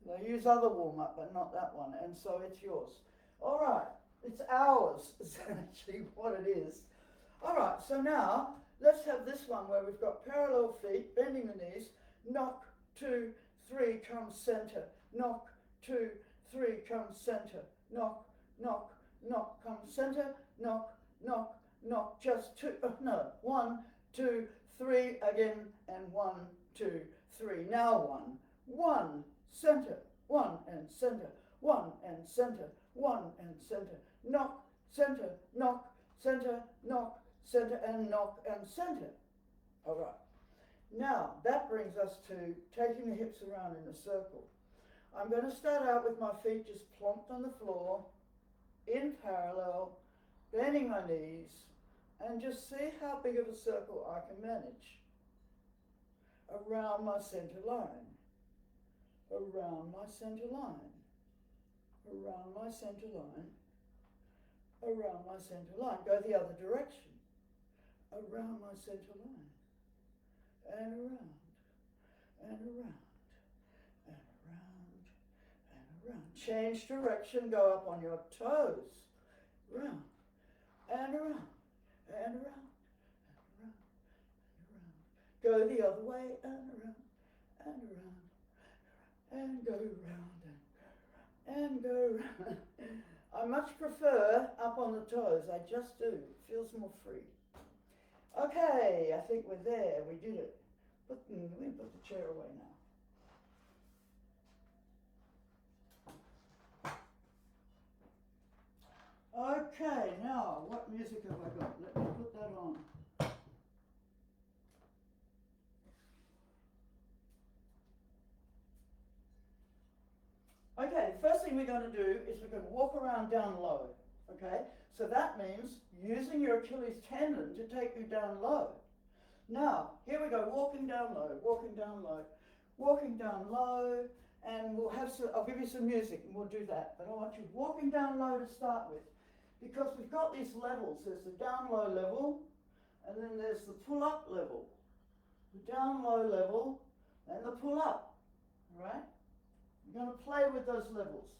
They use other warm-up, but not that one, and so it's yours. All right, it's ours, is actually what it is. All right, so now let's have this one where we've got parallel feet, bending the knees, knock, 2, 3, come center, knock, 2, 3, come center, knock, knock, knock, come center, knock, knock, knock, just 2, no, 1, 2, 3 again, and 1, 2, 3. Now 1, center, 1 and center, 1 and center, 1 and center, knock, center, knock, center, knock, center, and knock and center. All right. Now that brings us to taking the hips around in a circle. I'm going to start out with my feet just plonked on the floor, in parallel, bending my knees, and just see how big of a circle I can manage. Around my center line, around my center line, around my center line, around my center line. Go the other direction. Around my center line, and around, and around, and around, and around. Change direction, go up on your toes. Round, and around. And around, and around, and around. Go the other way, and around, and around, and go round, and go round. I much prefer up on the toes, I just do. It feels more free. Okay, I think we're there, we did it. Let me put the chair away now. Okay, now, what music have I got? Let me put that on. Okay, the first thing we're going to do is we're going to walk around down low, okay? So that means using your Achilles tendon to take you down low. Now, here we go, walking down low, walking down low, walking down low, and we'll have some, I'll give you some music and we'll do that. But I want you walking down low to start with. Because we've got these levels, there's the down low level, and then there's the pull up level. The down low level, and the pull up, all right? You're going to play with those levels.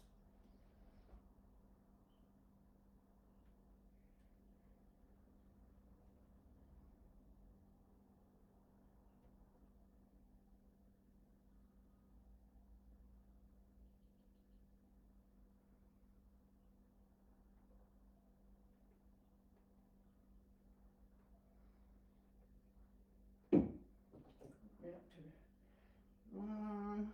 1.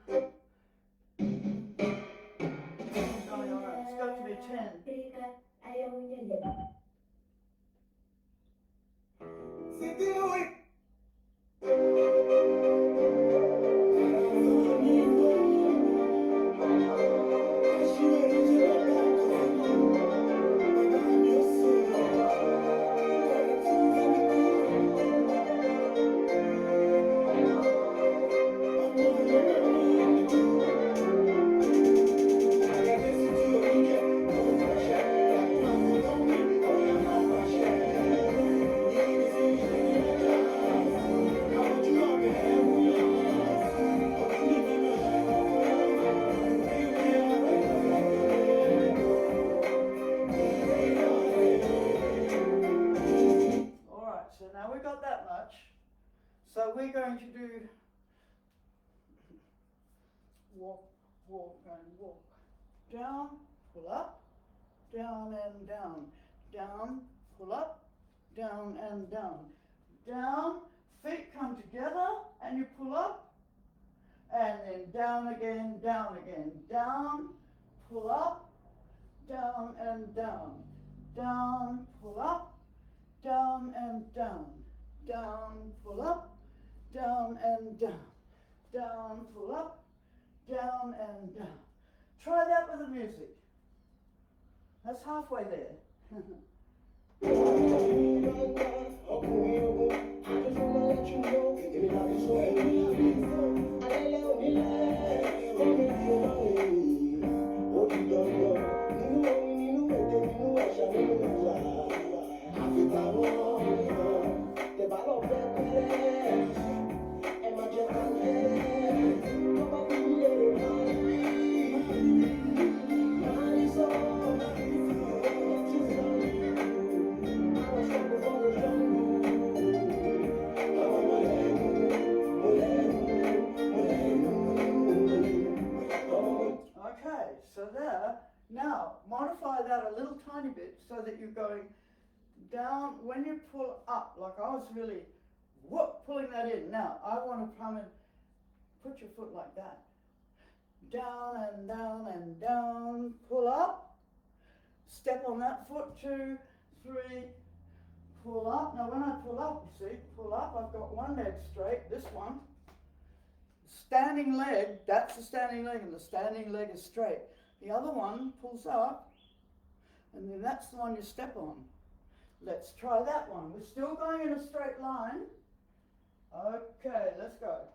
Going on, it's got to be 10. So now we've got that much. So we're going to do walk, walk and walk. Down, pull up, down and down. Down, pull up, down and down. Down, feet come together and you pull up. And then down again, down again. Down, pull up, down and down. Down, pull up, down and down. Down, pull up, down and down. Down, pull up, down and down. Try that with the music. That's halfway there. Okay, so there. Now, modify that a little tiny bit so that you're going down. When you pull up, like I was really pulling that in. Now, I want to come and put your foot like that. Down and down and down. Pull up. Step on that foot. 2, 3. Pull up. Now, when I pull up, you see, pull up, I've got one leg straight, this one. Standing leg, that's the standing leg, and the standing leg is straight. The other one pulls up, and then that's the one you step on. Let's try that one. We're still going in a straight line. Okay, let's go.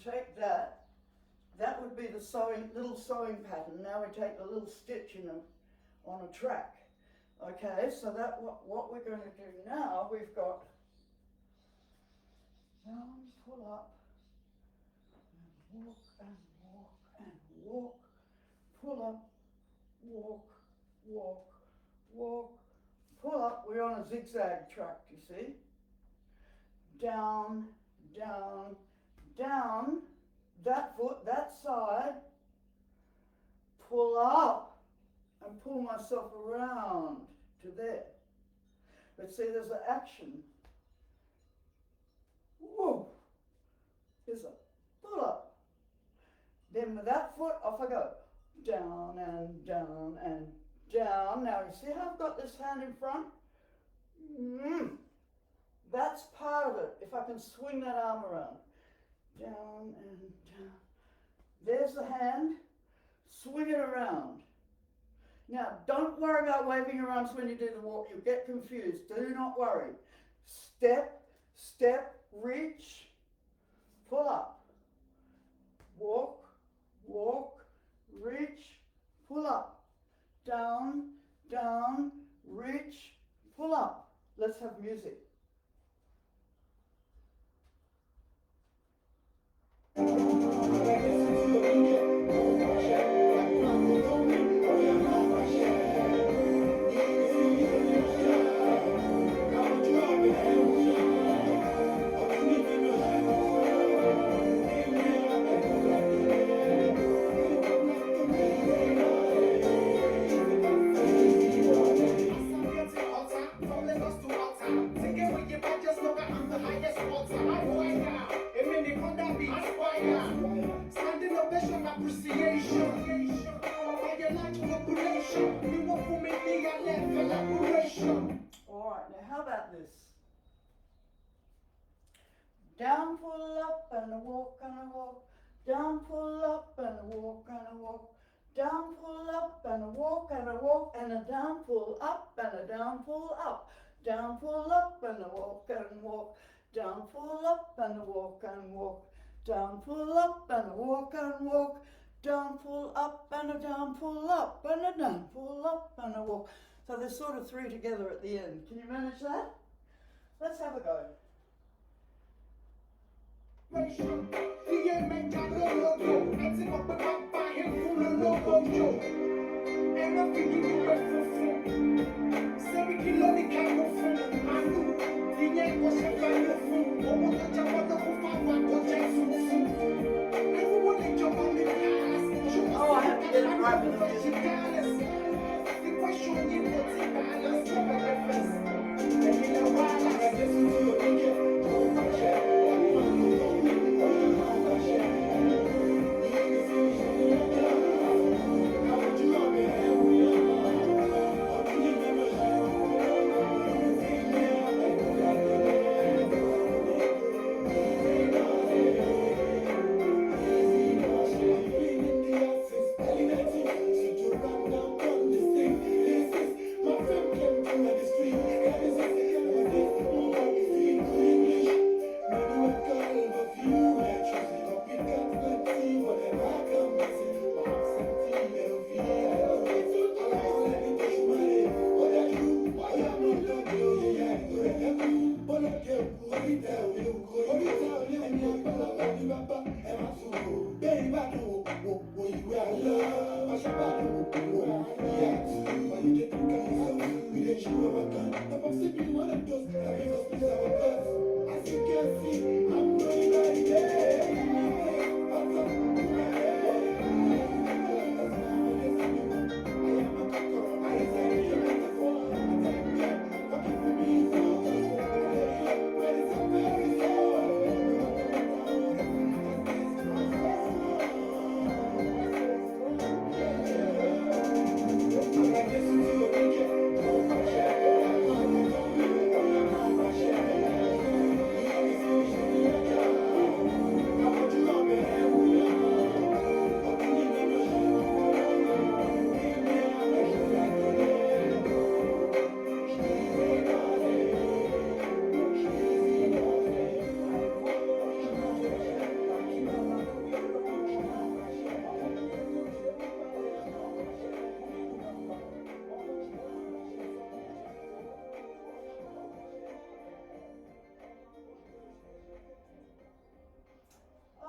Take that. That would be the little sewing pattern. Now we take a little stitch on a track. Okay, so that what we're going to do now, we've got down, pull up, and walk and walk and walk, pull up, walk, walk, walk, pull up. We're on a zigzag track, you see. Down, down, down, that foot, that side, pull up and pull myself around to there. But see, there's an action. Whoa, there's a pull up. Then with that foot, off I go. Down and down and down. Now you see how I've got this hand in front? That's part of it, if I can swing that arm around. Down and down. There's the hand. Swing it around. Now, don't worry about waving your arms when you do the walk. You'll get confused. Do not worry. Step, step, reach, pull up. Walk, walk, reach, pull up. Down, down, reach, pull up. Let's have music. Alright, now how about this? Down, pull up, and a walk, and a walk. Down, pull up, and a walk, and a walk. Down, pull up, and a walk, and a walk, and a down, pull up, and a down, pull up. Down, pull up, and a walk, and walk. Down, pull up, and a walk, and walk. Down, pull up, and a walk, and walk. Down, pull up, and a down, pull up, and a down, pull up, and a walk. So there's sort of three together at the end. Can you manage that? Let's have a go. Oh, I have to get it right with the music.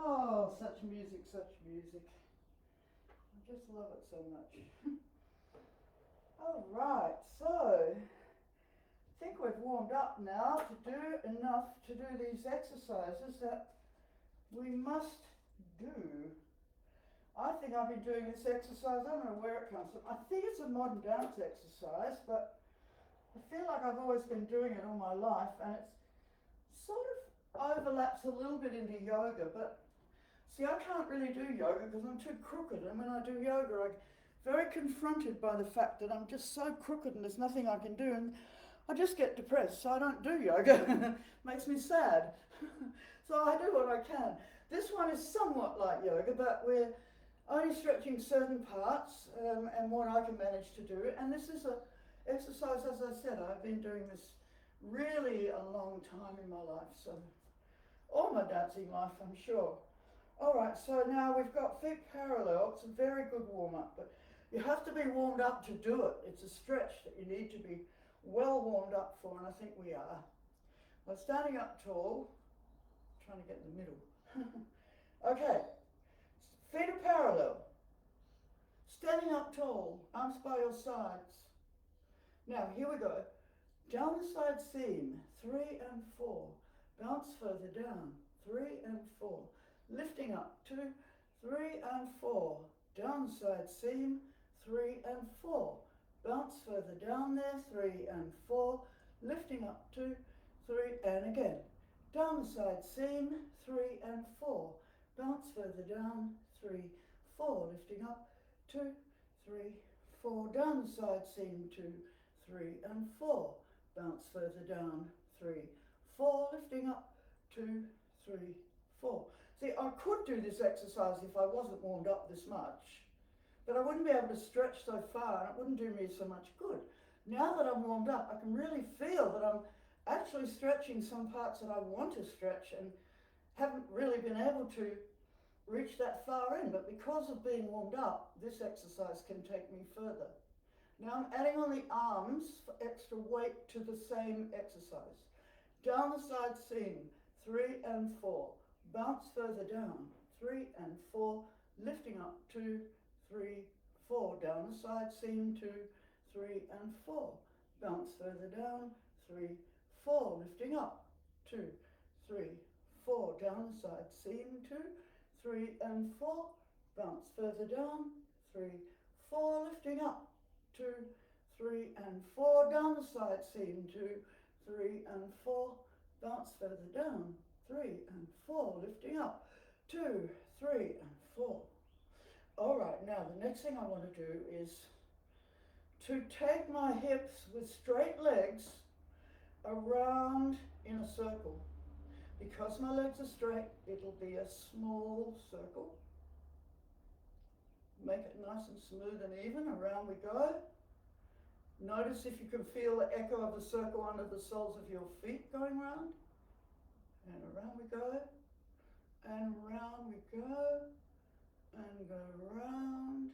Oh, such music, such music. I just love it so much. All right, so I think we've warmed up now to do enough to do these exercises that we must do. I think I've been doing this exercise, I don't know where it comes from. I think it's a modern dance exercise, but I feel like I've always been doing it all my life, and it sort of overlaps a little bit into yoga, but see, I can't really do yoga because I'm too crooked, and when I do yoga I'm very confronted by the fact that I'm just so crooked and there's nothing I can do, and I just get depressed, so I don't do yoga. Makes me sad. So I do what I can. This one is somewhat like yoga, but we're only stretching certain parts and what I can manage to do, and this is a exercise, as I said, I've been doing this really a long time in my life, so all my dancing life, I'm sure. All right, so now we've got feet parallel. It's a very good warm-up, but you have to be warmed up to do it. It's a stretch that you need to be well warmed up for, and I think we are. We're standing up tall, trying to get in the middle. Okay, feet are parallel. Standing up tall, arms by your sides. Now, here we go. Down the side seam, 3 and 4. Bounce further down, 3 and 4. Lifting up, 2, 3 and 4. Down side seam, 3 and 4. Bounce further down there, 3 and 4. Lifting up, 2, 3, and again. Down the side seam, 3 and 4. Bounce further down, 3, 4. Lifting up, 2, 3, 4. Down the side seam, 2, 3 and 4. Bounce further down, 3, 4. Lifting up, 2, 3, 4. See, I could do this exercise if I wasn't warmed up this much, but I wouldn't be able to stretch so far and it wouldn't do me so much good. Now that I'm warmed up, I can really feel that I'm actually stretching some parts that I want to stretch and haven't really been able to reach that far in, but because of being warmed up, this exercise can take me further. Now I'm adding on the arms for extra weight to the same exercise. Down the side seam, 3 and 4. Bounce further down, 3 and 4. Lifting up, 2, 3, 4. Down the side seam, 2, 3 and 4. Bounce further down, 3, 4. Lifting up, 2, 3, 4. Down the side seam, 2, 3 and 4. Bounce further down, 3, 4. Lifting up, 2, 3 and 4. Down the side seam, 2, 3 and 4. Bounce further down, 3 and 4. Lifting up, 2, 3 and 4. All right, now the next thing I want to do is to take my hips with straight legs around in a circle. Because my legs are straight, it'll be a small circle. Make it nice and smooth and even. Around we go. Notice if you can feel the echo of the circle under the soles of your feet going round. And around we go. And round we go. And go round.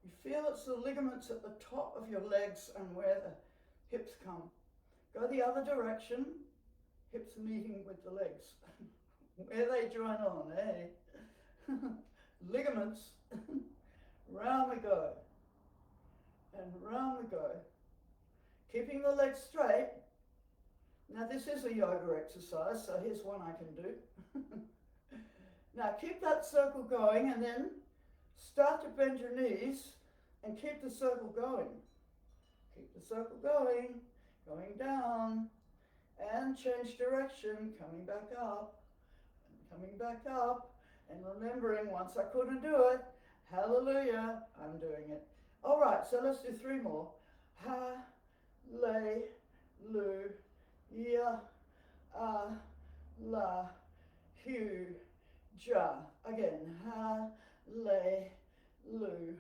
You feel it's the ligaments at the top of your legs and where the hips come. Go the other direction. Hips meeting with the legs. Where they join on, eh? Ligaments. Round we go. And round we go. Keeping the legs straight. Now this is a yoga exercise, so here's one I can do. Now keep that circle going and then start to bend your knees and keep the circle going. Keep the circle going, going down, and change direction, coming back up, and coming back up, and remembering once I couldn't do it, hallelujah, I'm doing it. All right, so let's do 3 more. Ha, le, lu, ya, la, hu, ja. Again, ha, le, lu,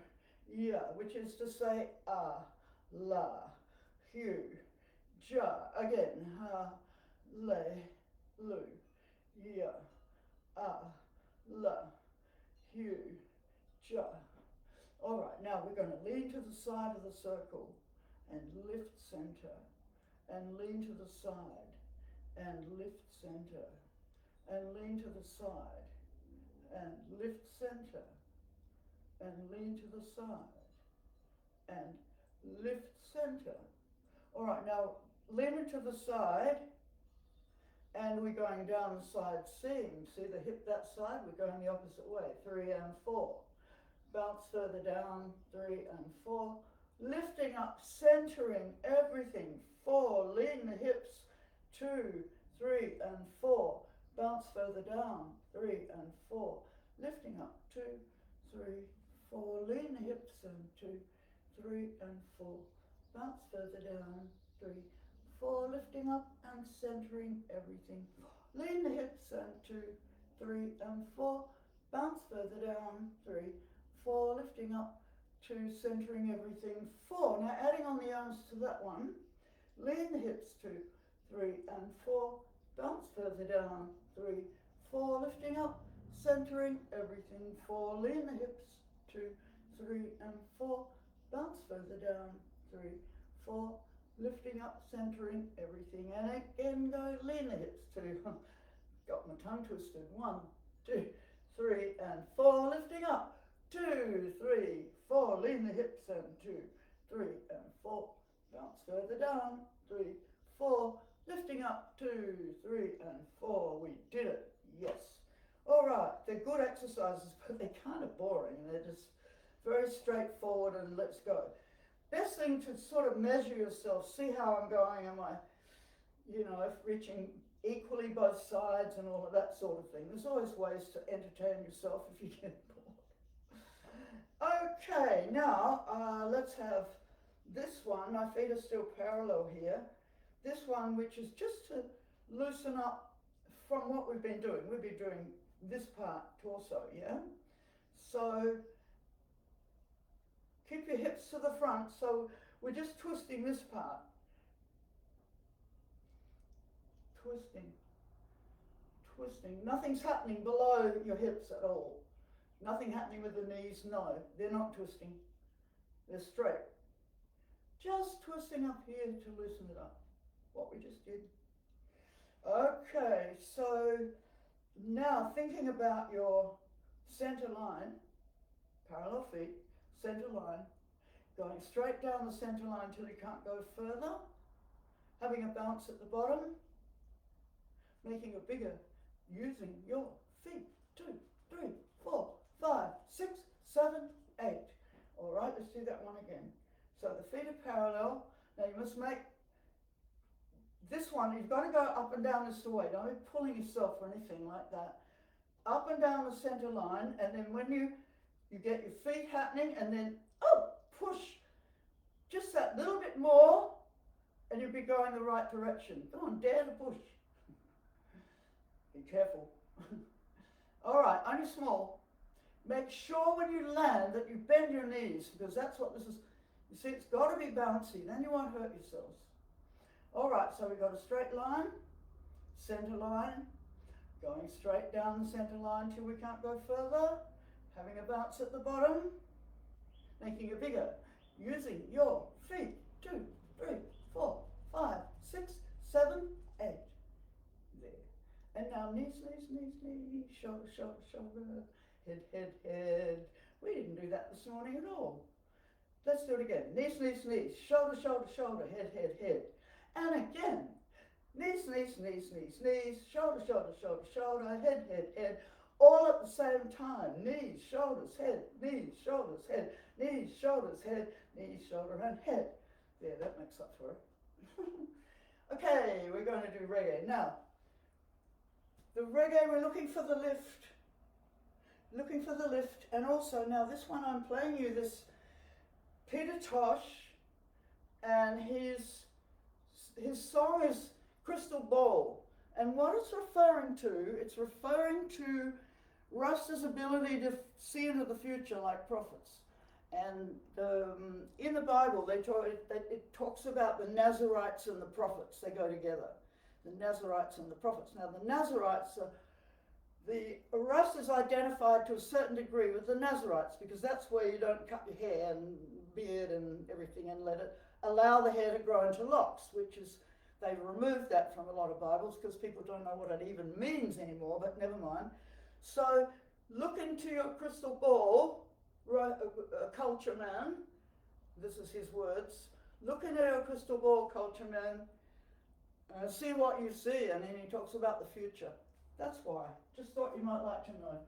ya, which is to say la, hu, ja. Again, ha, le, lu, ya, la, hu, ja. All right, now we're going to lean to the side of the circle and lift center, and lean to the side and lift center, and lean to the side and lift center, and lean to the side and lift center. All right, now leaning to the side, and we're going down the side seam. See the hip that side? We're going the opposite way, 3 and 4. Bounce further down, 3 and 4. Lifting up, centering everything, 4. Lean the hips, 2, 3 and 4. Bounce further down, 3 and 4. Lifting up, 2, 3, 4. Lean the hips and 2, 3 and 4. Bounce further down, 3, 4. Lifting up and centering everything. Lean the hips and 2, 3 and 4. Bounce further down, 3, 4. Lifting up, 2, centering everything, 4. Now adding on the arms to that one. Lean the hips, 2, 3 and 4. Bounce further down, 3, 4. Lifting up, centering everything, 4. Lean the hips, 2, 3 and 4. Bounce further down, 3, 4. lifting up, centering everything, and again go lean the hips, 2, got my tongue twisted, 1, 2, 3, and 4, lifting up, 2, 3, 4, lean the hips, and 2, 3, and 4, bounce further down, 3, 4, lifting up, 2, 3, and 4, we did it, yes. All right, they're good exercises, but they're kind of boring, they're just very straightforward, and let's go. Best thing to sort of measure yourself, see how I'm going, am I, reaching equally both sides and all of that sort of thing. There's always ways to entertain yourself if you get bored. Okay, now let's have this one. My feet are still parallel here. This one, which is just to loosen up from what we've been doing. We've been doing this part, torso, yeah? So keep your hips to the front, so we're just twisting this part. Twisting, twisting. Nothing's happening below your hips at all. Nothing happening with the knees, no. They're not twisting. They're straight. Just twisting up here to loosen it up. What we just did. Okay, so now thinking about your center line, parallel feet, center line, going straight down the center line till you can't go further, having a bounce at the bottom, making it bigger, using your feet, 2, 3, 4, 5, 6, 7, 8. All right, let's do that one again. So the feet are parallel. Now you must make this one, you've got to go up and down this way. Don't be pulling yourself or anything like that. Up and down the center line, and then when you get your feet happening, and then push just that little bit more, and you'll be going the right direction. Come on, dare to push. Be careful. All right, only small. Make sure when you land that you bend your knees, because that's what this is. You see, it's got to be bouncy, then you won't hurt yourselves. All right, so we've got a straight line, center line, going straight down the center line till we can't go further, having a bounce at the bottom, making it bigger, using your feet, 2, 3, 4, 5, 6, 7, 8. There. And now knees, knees, knees, knees, shoulder, shoulder, shoulder, head, head, head. We didn't do that this morning at all. Let's do it again. Knees, knees, knees, shoulder, shoulder, shoulder, head, head, head. And again, knees, knees, knees, knees, knees, shoulder, shoulder, shoulder, shoulder, head, head, head, all at the same time. Knees, shoulders, head, knees, shoulders, head, knees, shoulders, head, knees, shoulder, and head. There, that makes up for it. Okay, we're going to do reggae. Now, the reggae, we're looking for the lift. Looking for the lift. And also, now this one I'm playing you, this Peter Tosh, and his song is Crystal Ball. And what it's referring to Rasta's ability to see into the future like prophets. And in the Bible, it talks about the Nazarites and the prophets. They go together. The Nazarites and the prophets. Now, the Nazarites are the Rasta's identified to a certain degree with the Nazarites, because that's where you don't cut your hair and beard and everything and allow the hair to grow into locks, which is, they've removed that from a lot of Bibles because people don't know what it even means anymore, but never mind. So look into your crystal ball, culture man. This is his words. Look into your crystal ball, culture man, see what you see, and then he talks about the future. That's why. Just thought you might like to know.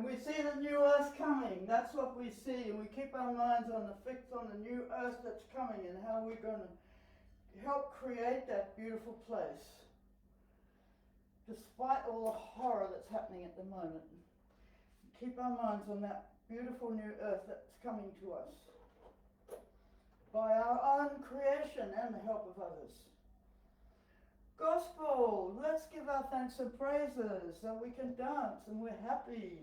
we see the new earth coming. That's what we see. And we keep our minds on the fixed on the new earth that's coming and how we're going to help create that beautiful place. Despite all the horror that's happening at the moment. Keep our minds on that beautiful new earth that's coming to us. By our own creation and the help of others. Gospel, let's give our thanks and praises so we can dance and we're happy.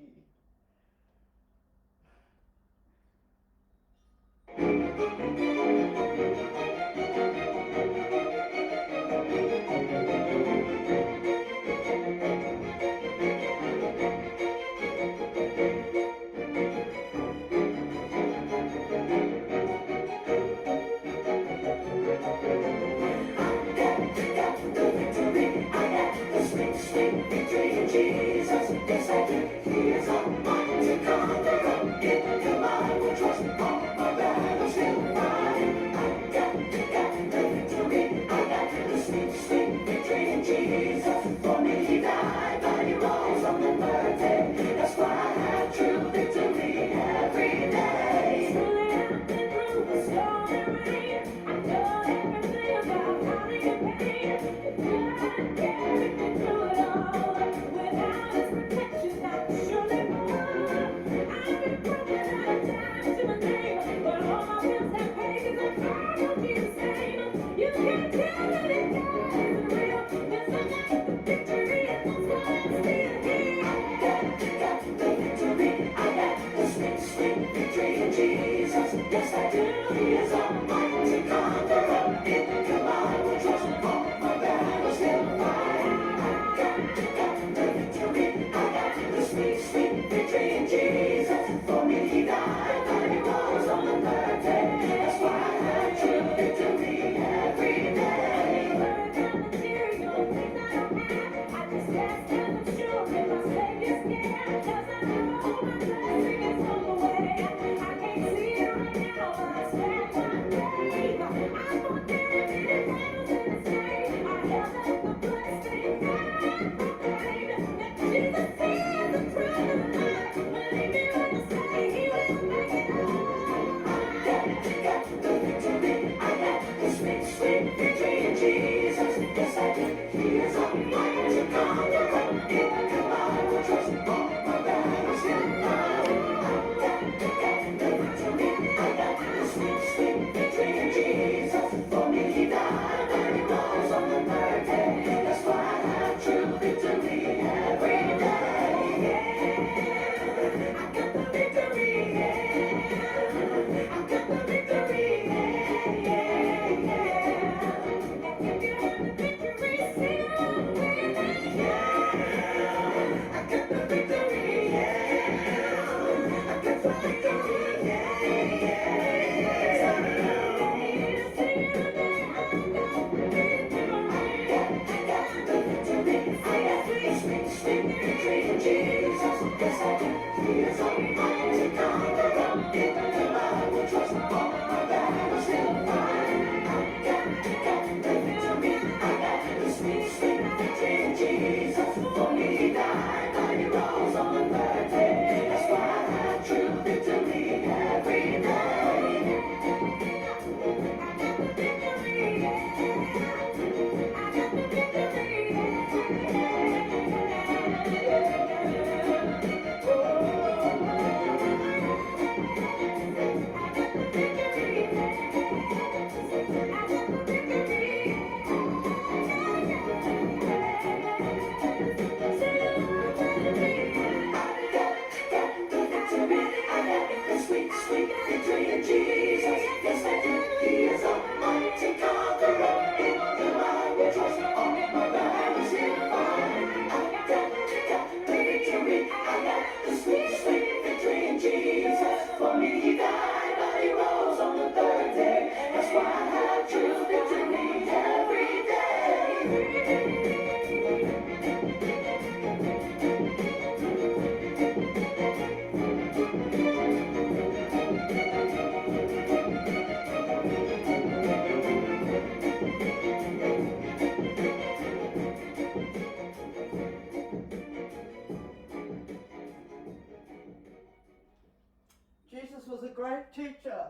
Jesus was a great teacher,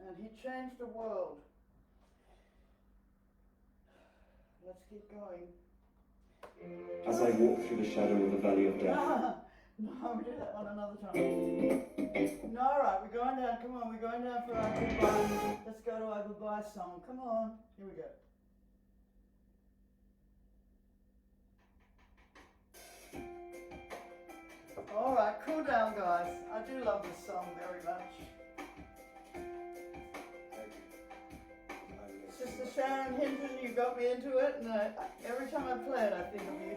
and he changed the world. Let's keep going. As I walk through the shadow of the valley of death. No, we do that one another time. No, alright, we're going down. Come on, we're going down for our goodbye. Let's go to our goodbye song. Come on. Here we go. Alright, cool down, guys. I do love this song very much. Sister Sharon Hinton, you got me into it, and every time I play it, I think of you.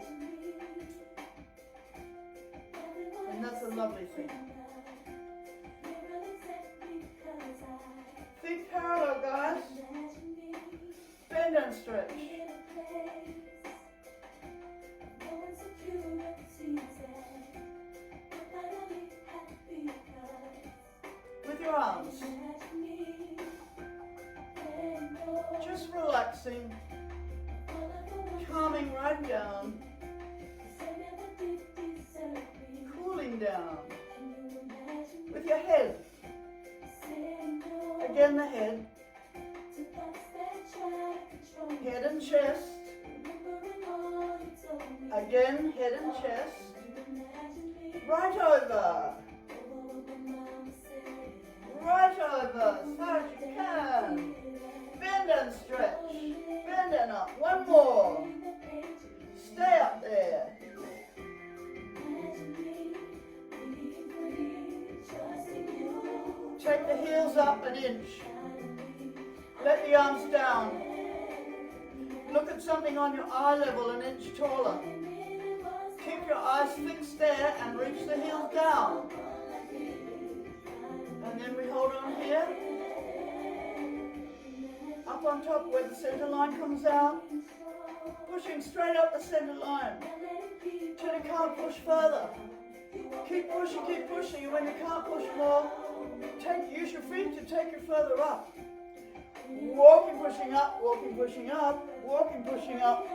And that's a lovely thing. Feet parallel, guys. Bend and stretch. With your arms. Just relaxing. Calming right down. Cooling down. With your head. Again the head. Head and chest. Again, head and chest. Right over. Right over, as hard as you can. Bend and stretch. Bend and up. One more. Stay up there. Take the heels up an inch. Let the arms down. Look at something on your eye level an inch taller. Keep your eyes fixed there and reach the heels down. And then we hold on here. Up on top where the center line comes out. Pushing straight up the center line. Till you can't push further. Keep pushing, and when you can't push more, use your feet to take you further up. Walking, pushing up, walking, pushing up, walking, pushing up,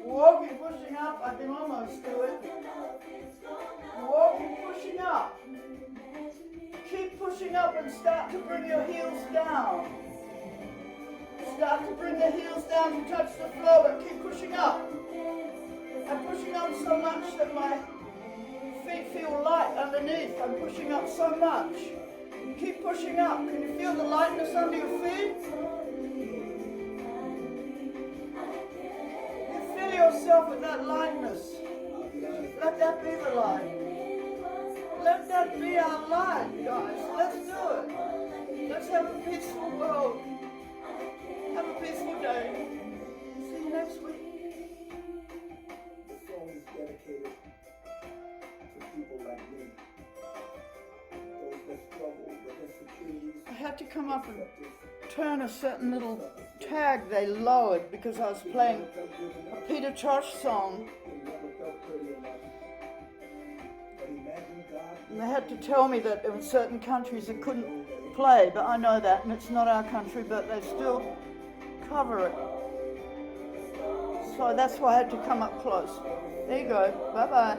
walking, pushing up. I can almost do it. Walking, pushing up. Keep pushing up and start to bring your heels down. Start to bring the heels down to touch the floor, but keep pushing up. I'm pushing up so much that my feet feel light underneath. I'm pushing up so much. Keep pushing up. Can you feel the lightness under your feet? You feel yourself with that lightness. Let that be the light. Let that be our light, guys. Let's do it. Let's have a peaceful world. Have a peaceful day. See you next week. This song is dedicated to people like me. Those that struggle with insecurities. I had to come up and turn a certain little tag they lowered because I was playing a Peter Tosh song. And they had to tell me that in certain countries it couldn't play, but I know that, and it's not our country, but they still cover it. So that's why I had to come up close. There you go. Bye-bye.